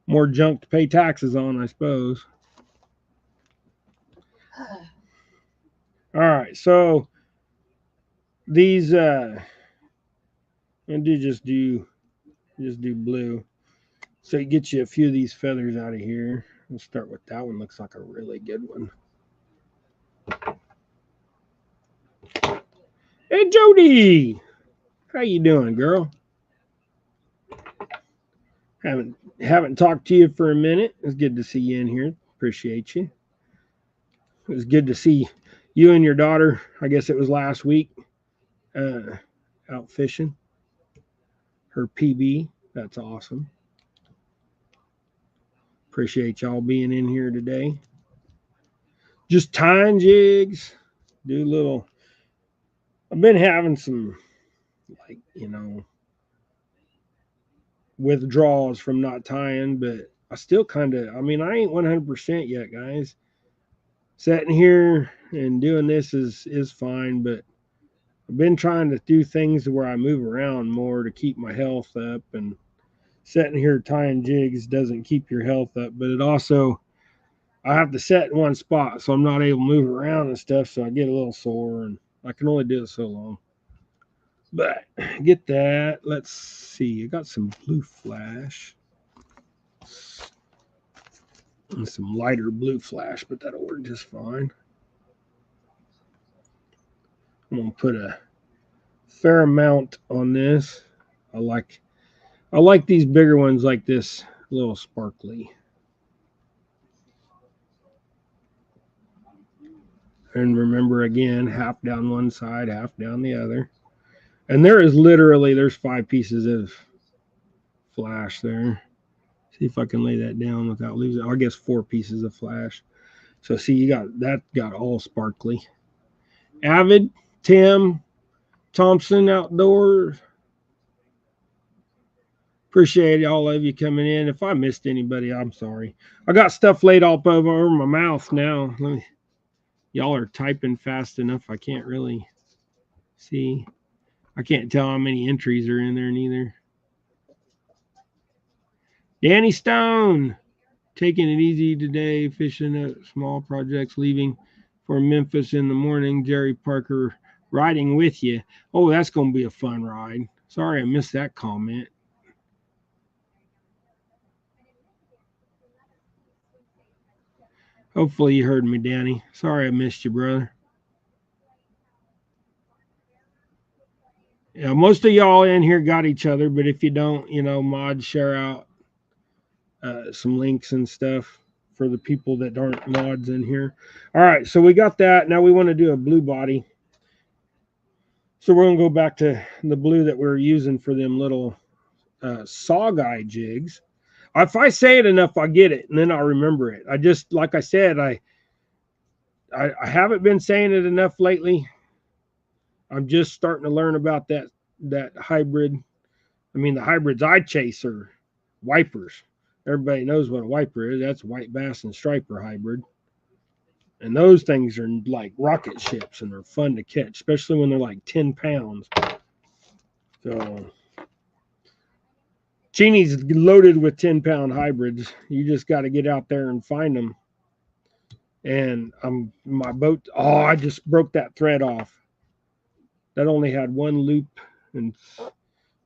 More junk to pay taxes on, I suppose. All right, so these and just do blue. So it gets you a few of these feathers out of here. We'll start with that one. Looks like a really good one. Hey Jody, how you doing, girl? Haven't talked to you for a minute. It's good to see you in here. Appreciate you. It was good to see you and your daughter. I guess it was last week. Out fishing. Her PB. That's awesome. Appreciate y'all being in here today. Just tying jigs. Do a little. I've been having some, like, withdrawals from not tying, but I still kind of, I ain't 100% yet, guys. Sitting here and doing this is fine, but I've been trying to do things where I move around more to keep my health up, and sitting here tying jigs doesn't keep your health up, but it also, I have to sit in one spot, so I'm not able to move around and stuff, so I get a little sore, and I can only do it so long. But get that. Let's see. I got some blue flash. And some lighter blue flash, but that'll work just fine. I'm going to put a fair amount on this. I like these bigger ones like this, a little sparkly. And remember, again, half down one side, half down the other. And there's 5 pieces of flash there. See if I can lay that down without losing. I guess 4 pieces of flash. So see, you got all sparkly. Avid, Tim, Thompson Outdoors. Appreciate all of you coming in. If I missed anybody, I'm sorry. I got stuff laid all over my mouth now. Y'all are typing fast enough. I can't really see. I can't tell how many entries are in there neither. Danny Stone, taking it easy today, fishing at small projects, leaving for Memphis in the morning. Jerry Parker riding with you. Oh, that's going to be a fun ride. Sorry I missed that comment. Hopefully you heard me, Danny. Sorry I missed you, brother. Yeah, most of y'all in here got each other, but if you don't, mods share out some links and stuff for the people that aren't mods in here. All right, so we got that. Now we want to do a blue body. So we're going to go back to the blue that we were using for them little saw guy jigs. If I say it enough, I'll get it, and then I'll remember it. I just, like I said, I haven't been saying it enough lately. I'm just starting to learn about that hybrid. The hybrids I chase are wipers. Everybody knows what a wiper is. That's white bass and striper hybrid. And those things are like rocket ships, and they're fun to catch, especially when they're like 10 pounds. So Cheney's loaded with 10-pound hybrids. You just got to get out there and find them. And my boat, I just broke that thread off. That only had one loop, and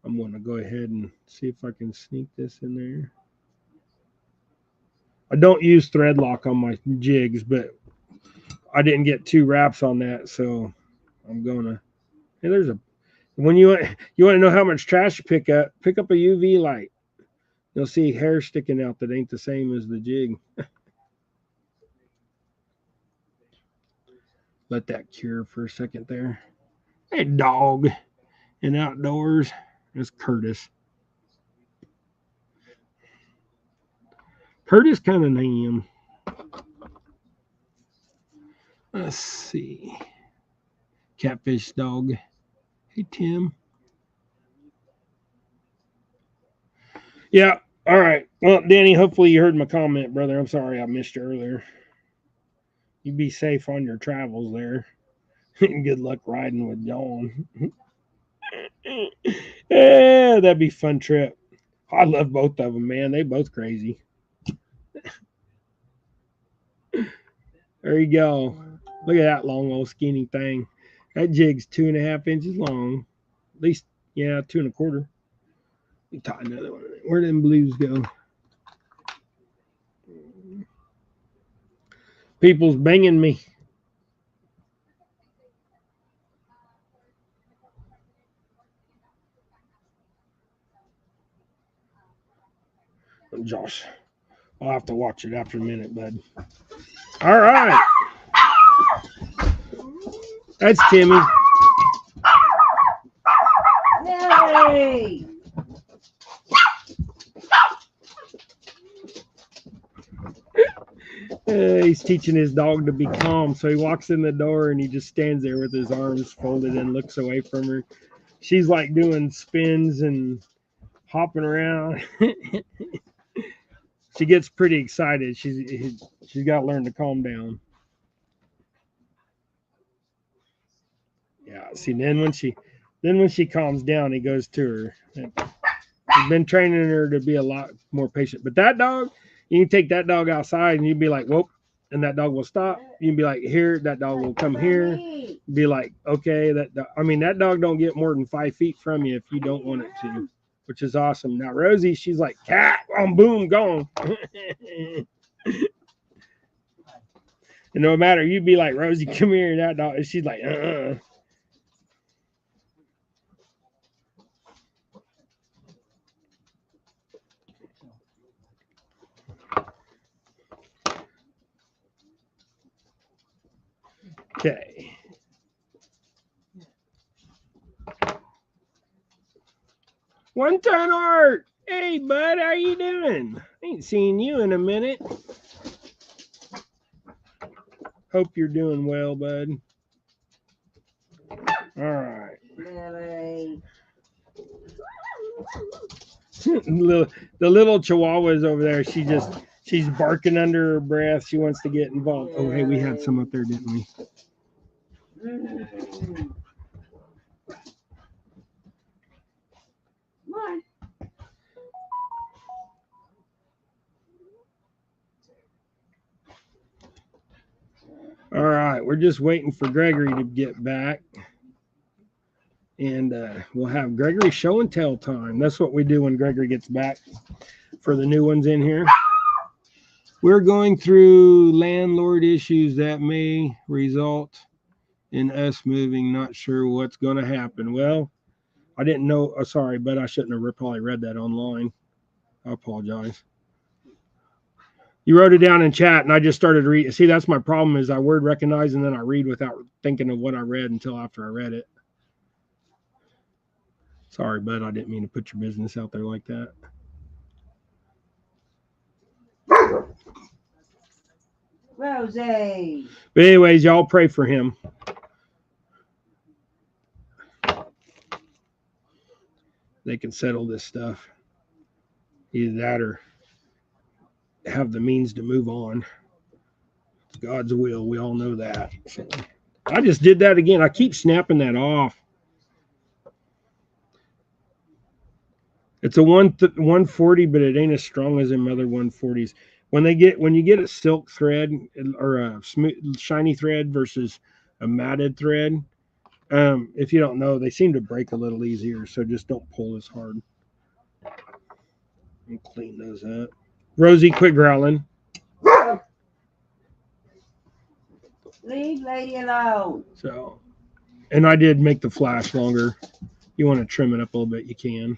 I'm going to go ahead and see if I can sneak this in there. I don't use thread lock on my jigs, but I didn't get 2 wraps on that, so I'm gonna. Hey, there's a when you want to know how much trash you pick up a UV light. You'll see hair sticking out that ain't the same as the jig. Let that cure for a second there. Hey, dog. And outdoors, it's Curtis. Curtis kind of name. Let's see. Catfish dog. Hey, Tim. Yeah. All right. Well, Danny, hopefully you heard my comment, brother. I'm sorry I missed you earlier. You be safe on your travels there. Good luck riding with John. Yeah, that'd be a fun trip. I love both of them, man. They both crazy. There you go. Look at that long old skinny thing. That jig's 2.5 inches long. At least, yeah, 2.25. Let me tie another one. Where them blues go? People's banging me. Josh, I'll have to watch it after a minute, bud. All right. That's Timmy. Yay! He's teaching his dog to be calm. So he walks in the door and he just stands there with his arms folded and looks away from her. She's like doing spins and hopping around. She gets pretty excited. She's got to learn to calm down. Yeah. See, then when she calms down, he goes to her. He's been training her to be a lot more patient. But that dog, you can take that dog outside and you'd be like, whoop, and that dog will stop. You can be like, here, that dog will come here. Be like, okay, that dog don't get more than 5 feet from you if you don't want it to, which is awesome. Now Rosie, she's like, cat, boom, gone. And no matter, you'd be like, Rosie, come here, that dog. And she's like, Okay. One ton art. Hey, bud, how you doing? Ain't seen you in a minute. Hope you're doing well, bud. All right. The little Chihuahua's over there. She's barking under her breath. She wants to get involved. Oh, hey, we had some up there, didn't we? All right, we're just waiting for Gregory to get back. And we'll have Gregory show and tell time. That's what we do when Gregory gets back for the new ones in here. We're going through landlord issues that may result in us moving. Not sure what's going to happen. Well, I didn't know. Oh, sorry, but I shouldn't have probably read that online. I apologize. You wrote it down in chat, and I just started reading. See, that's my problem is I word recognize, and then I read without thinking of what I read until after I read it. Sorry, bud. I didn't mean to put your business out there like that. Rosie. But anyways, y'all pray for him. They can settle this stuff. Either that or have the means to move on. It's God's will. We all know that. So I just did that again. I keep snapping that off. It's a 140, but it ain't as strong as them other 140s. When you get a silk thread or a smooth, shiny thread versus a matted thread, if you don't know, they seem to break a little easier. So just don't pull as hard. And clean those up. Rosie, quit growling. Leave lady alone. So, and I did make the flash longer. You want to trim it up a little bit, you can.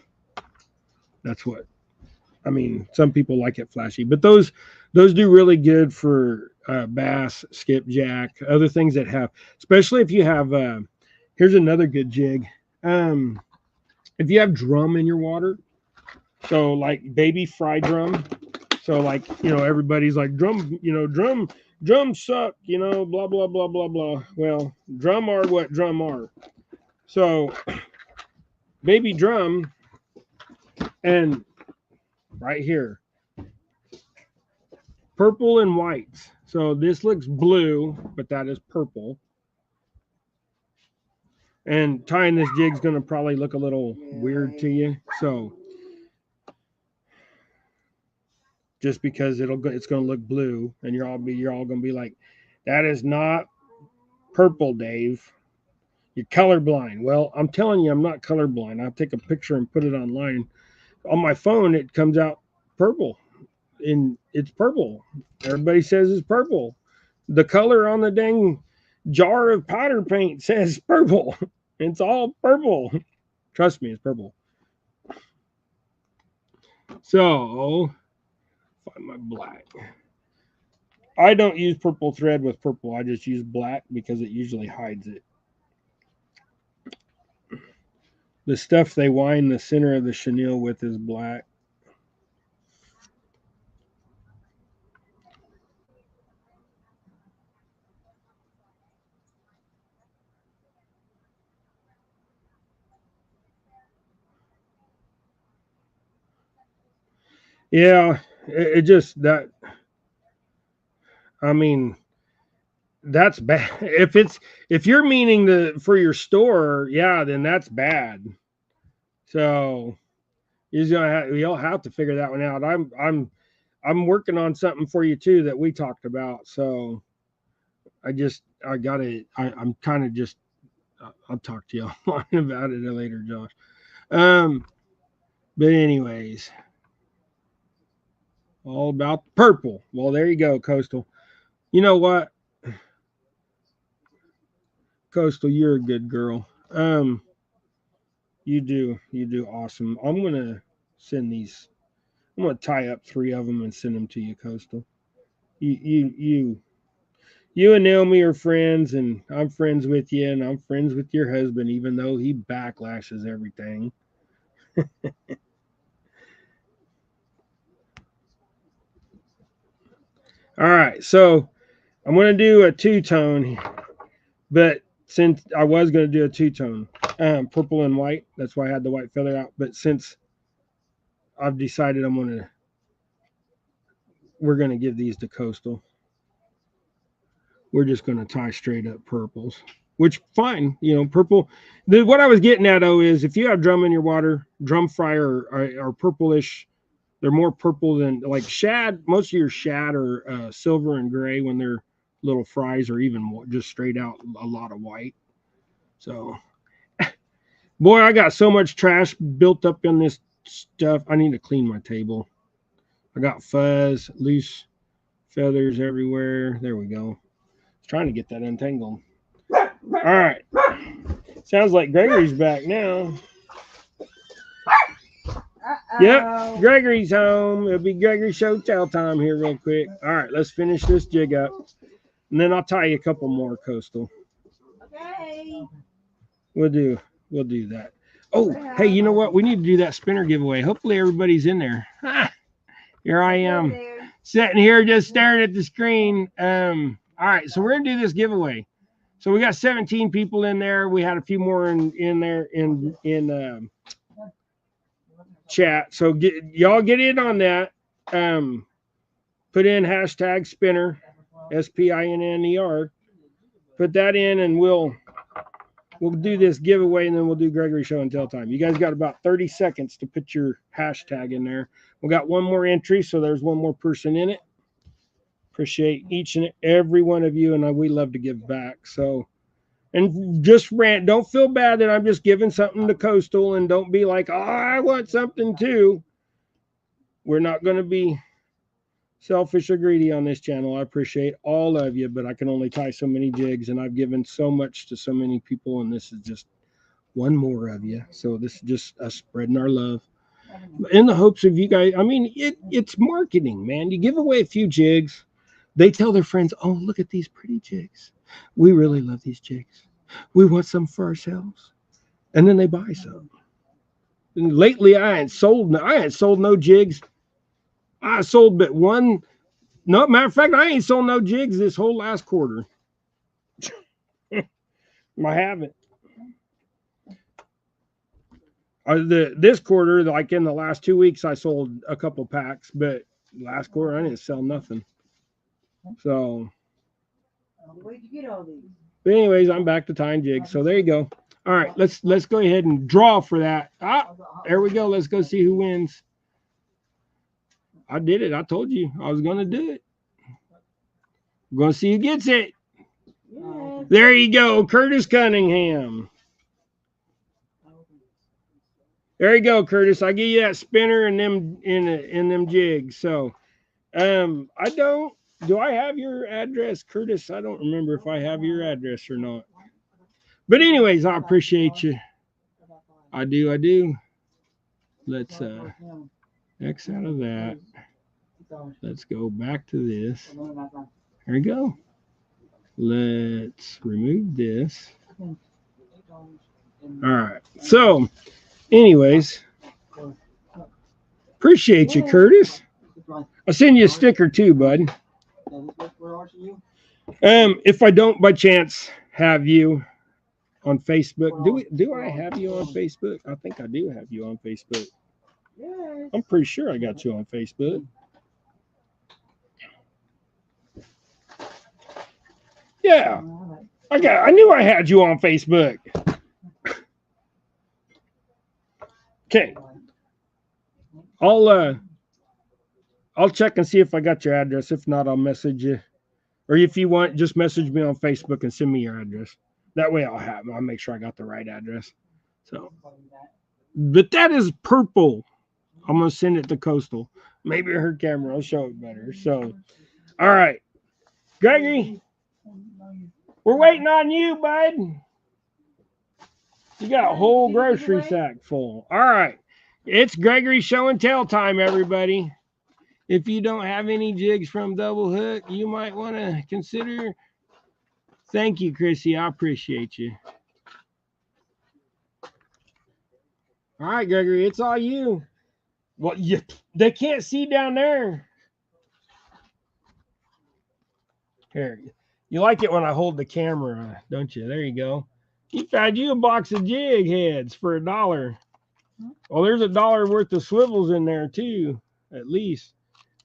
That's what I mean. Some people like it flashy, but those do really good for bass, skipjack, other things that have, especially if you have. Here's another good jig. Um, if you have drum in your water, so like baby fry drum. So like everybody's like drum, drums suck, blah blah blah blah blah. Well, drum are what drum are. So baby drum, and right here, purple and white. So this looks blue, but that is purple. And tying this jig's going to probably look a little weird to you. So just because it's going to look blue, and you're all going to be like, that is not purple, Dave. You're colorblind. Well, I'm telling you, I'm not colorblind. I'll take a picture and put it online. On my phone, it comes out purple, and it's purple. Everybody says it's purple. The color on the dang jar of powder paint says purple. It's all purple. Trust me, it's purple. So, find my black. I don't use purple thread with purple. I just use black because it usually hides it. The stuff they wind the center of the chenille with is black. Yeah, it just that. I mean, that's bad. If you're meaning for your store, yeah, then that's bad. So you'll have to figure that one out. I'm working on something for you too that we talked about. So I'm kind of just I'll talk to you online about it later, Josh. Um, but anyways, all about purple. Well, there you go, Coastal. You know what, Coastal, you're a good girl. You do awesome. I'm gonna send these. I'm gonna tie up 3 of them and send them to you, Coastal. You and Naomi are friends, and I'm friends with you, and I'm friends with your husband, even though he backlashes everything. All right, so I'm gonna do a two tone, but since I was gonna do a two tone, purple and white, that's why I had the white feather out. But since I've decided we're gonna give these to Coastal. We're just going to tie straight up purples, which fine, purple. What I was getting at though is if you have drum in your water, drum fry are purplish. They're more purple than like shad. Most of your shad are silver and gray when they're little fries, or even just straight out a lot of white. So, boy, I got so much trash built up in this stuff. I need to clean my table. I got fuzz, loose feathers everywhere. There we go. Trying to get that untangled. All right. Sounds like Gregory's back now. Yep, Gregory's home. It'll be Gregory show tell time here real quick. All right, let's finish this jig up. And then I'll tie you a couple more, Coastal. Okay. We'll do that. Oh, hey, you know what? We need to do that spinner giveaway. Hopefully everybody's in there. Here I am, sitting here just staring at the screen. All right, so we're gonna do this giveaway. So we got 17 people in there. We had a few more in there in chat. So y'all get in on that. Put in hashtag spinner, SPINNER. Put that in, and we'll do this giveaway, and then we'll do Gregory show and tell time. You guys got about 30 seconds to put your hashtag in there. We got one more entry, so there's one more person in it. Appreciate each and every one of you, and we love to give back. So, and just don't feel bad that I'm just giving something to Coastal, and don't be like, oh, I want something too. We're not going to be selfish or greedy on this channel. I appreciate all of you, but I can only tie so many jigs, and I've given so much to so many people, and this is just one more of you. So this is just us spreading our love in the hopes of you guys. I mean, it's marketing, man. You give away a few jigs, they tell their friends, "Oh, look at these pretty jigs. We really love these jigs. We want some for ourselves," and then they buy some. And lately, I ain't sold no jigs. I sold but one. No, matter of fact, I ain't sold no jigs this whole last quarter. I haven't. This quarter, like in the last 2 weeks, I sold a couple packs, but last quarter I didn't sell nothing. So, Where'd you get all these? but anyways, I'm back to tying jigs. So there you go. All right, let's go ahead and draw for that. Ah, there we go. Let's go see who wins. I did it. I told you I was going to do it. We're going to see who gets it. Yeah. There you go, Curtis Cunningham. There you go, Curtis. I give you that spinner and them in them jigs. So, I don't. Do I have your address, Curtis? I don't remember if I have your address or not. But anyways, I appreciate you. I do. Let's X out of that. Let's go back to this. There we go. Let's remove this. All right. So, anyways, appreciate you, Curtis. I'll send you a sticker too, bud. If I don't by chance have you on Facebook, do I have you on Facebook? I think I do have you on Facebook. I'm pretty sure I got you on Facebook. Yeah. I knew I had you on Facebook. Okay. I'll check and see if I got your address. If not, I'll message you. Or if you want, just message me on Facebook and send me your address. That way I'll make sure I got the right address. So, but that is purple. I'm gonna send it to Coastal. Maybe her camera will show it better. So, all right, Gregory, we're waiting on you, bud. You got a whole grocery sack full. All right, it's Gregory show and tell time, everybody. If you don't have any jigs from Double Hook, you might want to consider. Thank you, Chrissy. I appreciate you. All right, Gregory, it's all you. Well, they can't see down there. Here, you like it when I hold the camera, don't you? There you go. You found you a box of jig heads for $1. Well, there's $1 worth of swivels in there too, at least.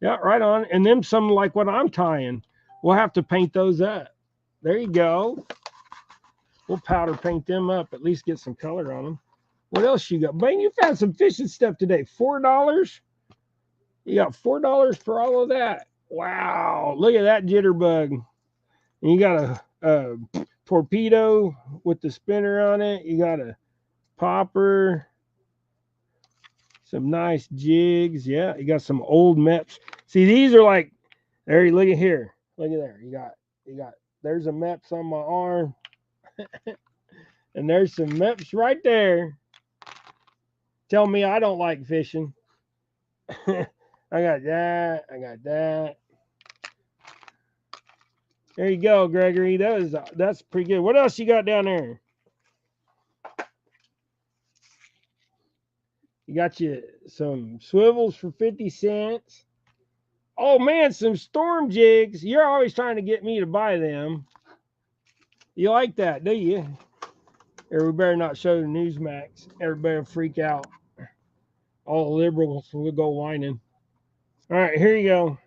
Yeah, right on. And then some like what I'm tying. We'll have to paint those up. There you go. We'll powder paint them up, at least get some color on them. What else you got? Blaine, you found some fishing stuff today. $4? You got $4 for all of that. Wow. Look at that jitterbug. And you got a torpedo with the spinner on it. You got a popper. Some nice jigs. Yeah, you got some old MEPS. See, these are like, there, look at here. Look at there. You got, there's a MEPS on my arm. And there's some MEPS right there. Tell me I don't like fishing. I got that. I got that. There you go, Gregory. That's pretty good. What else you got down there? You got you some swivels for 50 cents. Oh man, some storm jigs. You're always trying to get me to buy them. You like that, do you? Or we better not show the Newsmax. Everybody will freak out. All the liberals will go whining. All right, here you go.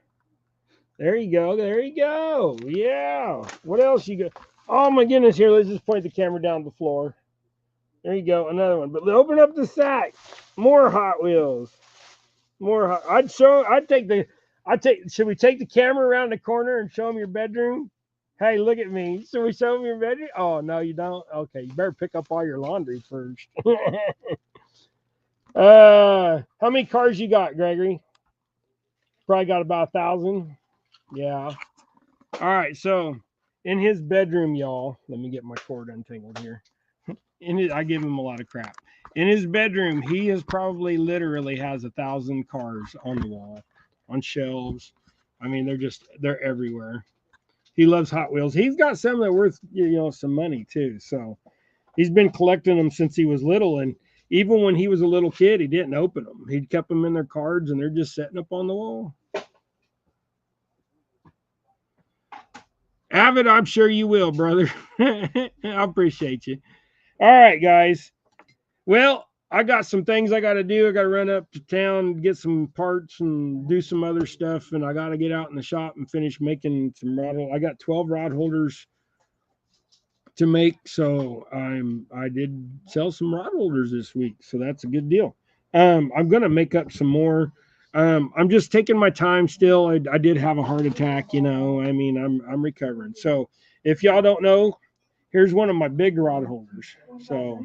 There you go. There you go. Yeah. What else you got? Oh my goodness! Here, let's just point the camera down the floor. There you go. Another one. But open up the sack. More Hot Wheels. More. I'd take. Should we take the camera around the corner and show them your bedroom? Hey, look at me. Should we show them your bedroom? Oh no, you don't. Okay, you better pick up all your laundry first. How many cars you got, Gregory? Probably got about 1,000. Yeah. All right. So in his bedroom, y'all, let me get my cord untangled here. I give him a lot of crap. In his bedroom, he is probably literally has 1,000 cars on the wall, on shelves. I mean, they're everywhere. He loves Hot Wheels. He's got some that are worth some money too. So he's been collecting them since he was little, and even when he was a little kid, he didn't open them. He kept them in their cards, and they're just setting up on the wall. Avid, I'm sure you will, brother. I appreciate you. All right, guys. Well, I got some things I got to do. I got to run up to town, get some parts, and do some other stuff. And I got to get out in the shop and finish making some rod. I got 12 rod holders to make, so I did sell some rod holders this week, so that's a good deal. I'm gonna make up some more. I'm just taking my time still. I did have a heart attack, I mean, I'm recovering. So if y'all don't know, here's one of my big rod holders. So,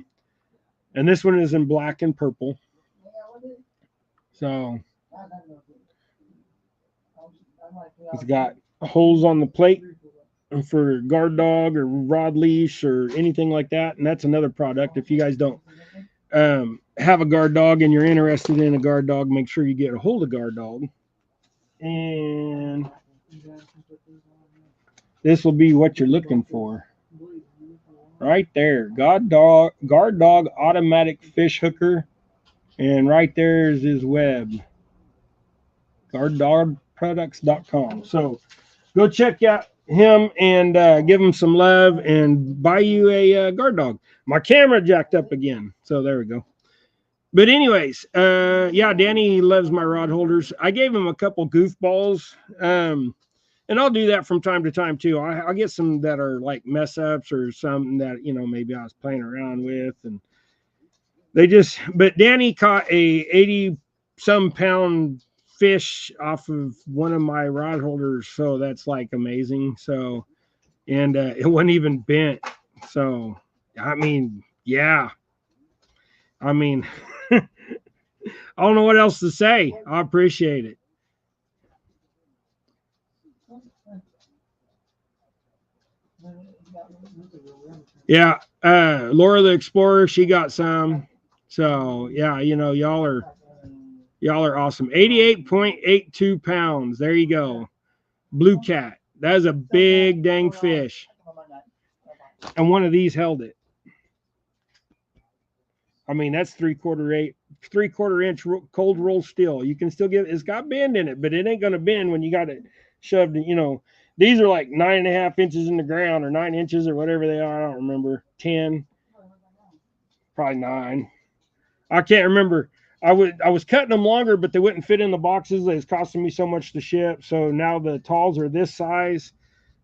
and this one is in black and purple. So it's got holes on the plate for guard dog or rod leash or anything like that. And that's another product. If you guys don't have a guard dog and you're interested in a guard dog, make sure you get a hold of guard dog. And this will be what you're looking for. Right there. Guard dog automatic fish hooker. And right there is his web. guarddogproducts.com. So go check out him and give him some love and buy you a guard dog. My camera jacked up again, so there we go. But anyways, yeah, Danny loves my rod holders. I gave him a couple goofballs, and I'll do that from time to time too. I'll get some that are like mess ups or something that maybe I was playing around with, and but Danny caught a 80 some pound fish off of one of my rod holders, so that's like amazing. So, and it wasn't even bent. So, I mean, yeah, I mean, I don't know what else to say. I appreciate it. Yeah, Laura the Explorer, she got some. So yeah, y'all are awesome. 88.82 pounds. There you go. Blue cat. That is a big dang fish. And one of these held it. I mean, that's 3/4 inch cold roll steel. You can still it's got bend in it, but it ain't gonna bend when you got it shoved in. These are like 9.5 inches in the ground or 9 inches or whatever they are. I don't remember. 10, probably 9. I can't remember. I was cutting them longer, but they wouldn't fit in the boxes. It's costing me so much to ship. So now the talls are this size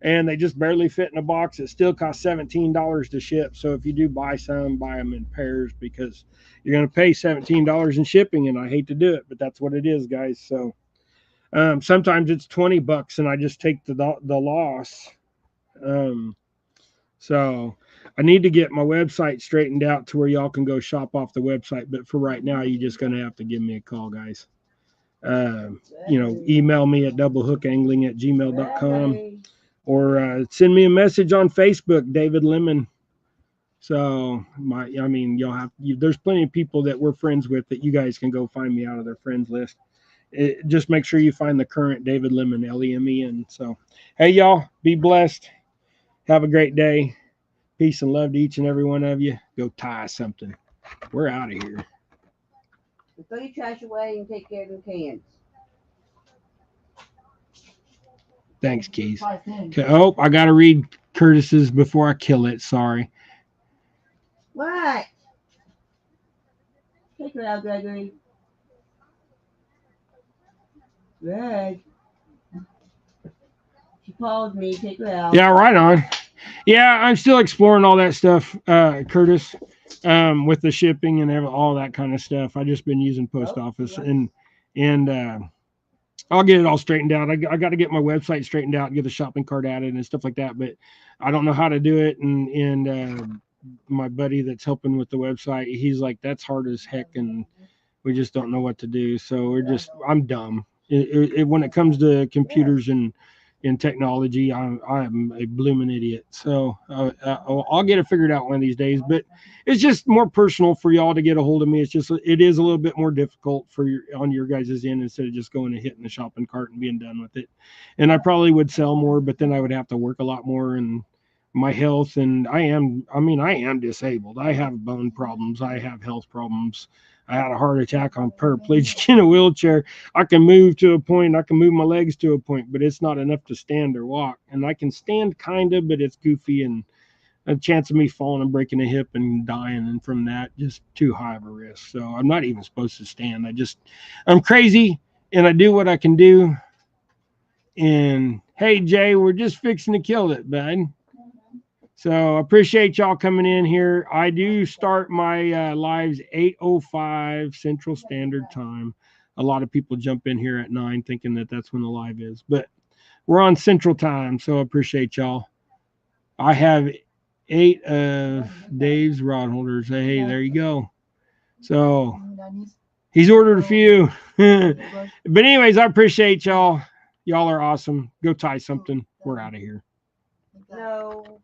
and they just barely fit in a box. It still costs $17 to ship. So if you do buy some, buy them in pairs because you're going to pay $17 in shipping, and I hate to do it, but that's what it is, guys. So sometimes it's $20 and I just take the loss. So I need to get my website straightened out to where y'all can go shop off the website. But for right now, you're just going to have to give me a call, guys. Email me at doublehookangling@gmail.com or send me a message on Facebook, David Lemon. So there's plenty of people that we're friends with that you guys can go find me out of their friends list. Just make sure you find the current David Lemon, Lemen. So, hey, y'all, be blessed. Have a great day. Peace and love to each and every one of you. Go tie something. We're out of here. Throw your trash away and take care of them cans. Thanks, Keys. Okay. Oh, I got to read Curtis's before I kill it. Sorry. What? Take her out, Gregory. Greg. She called me. Take her out. Yeah, right on. Yeah, I'm still exploring all that stuff, Curtis, with the shipping and all that kind of stuff. I just been using post office and I'll get it all straightened out. I got to get my website straightened out, get the shopping cart added and stuff like that. But I don't know how to do it. And my buddy that's helping with the website, he's like, that's hard as heck, and we just don't know what to do. So I'm dumb. When it comes to computers and in technology, I'm a blooming idiot. So I'll get it figured out one of these days. But it's just more personal for y'all to get a hold of me. It is a little bit more difficult for on your guys' end instead of just going and hitting the shopping cart and being done with it. And I probably would sell more, but then I would have to work a lot more and my health. And I am disabled. I have bone problems. I have health problems. I had a heart attack. I'm paraplegic in a wheelchair. I can move to a point. I can move my legs to a point, but it's not enough to stand or walk. And I can stand kind of, but it's goofy and a chance of me falling and breaking a hip and dying. And from that, just too high of a risk. So I'm not even supposed to stand. I'm crazy and I do what I can do. And hey, Jay, we're just fixing to kill it, bud. So appreciate y'all coming in here. I do start my lives 8:05 Central Standard Time. A lot of people jump in here at 9 thinking that that's when the live is, but we're on Central Time, so I appreciate y'all. I have 8 of Dave's rod holders. Hey, there you go. So he's ordered a few. But anyways, I appreciate y'all. Y'all are awesome. Go tie something. We're out of here. No.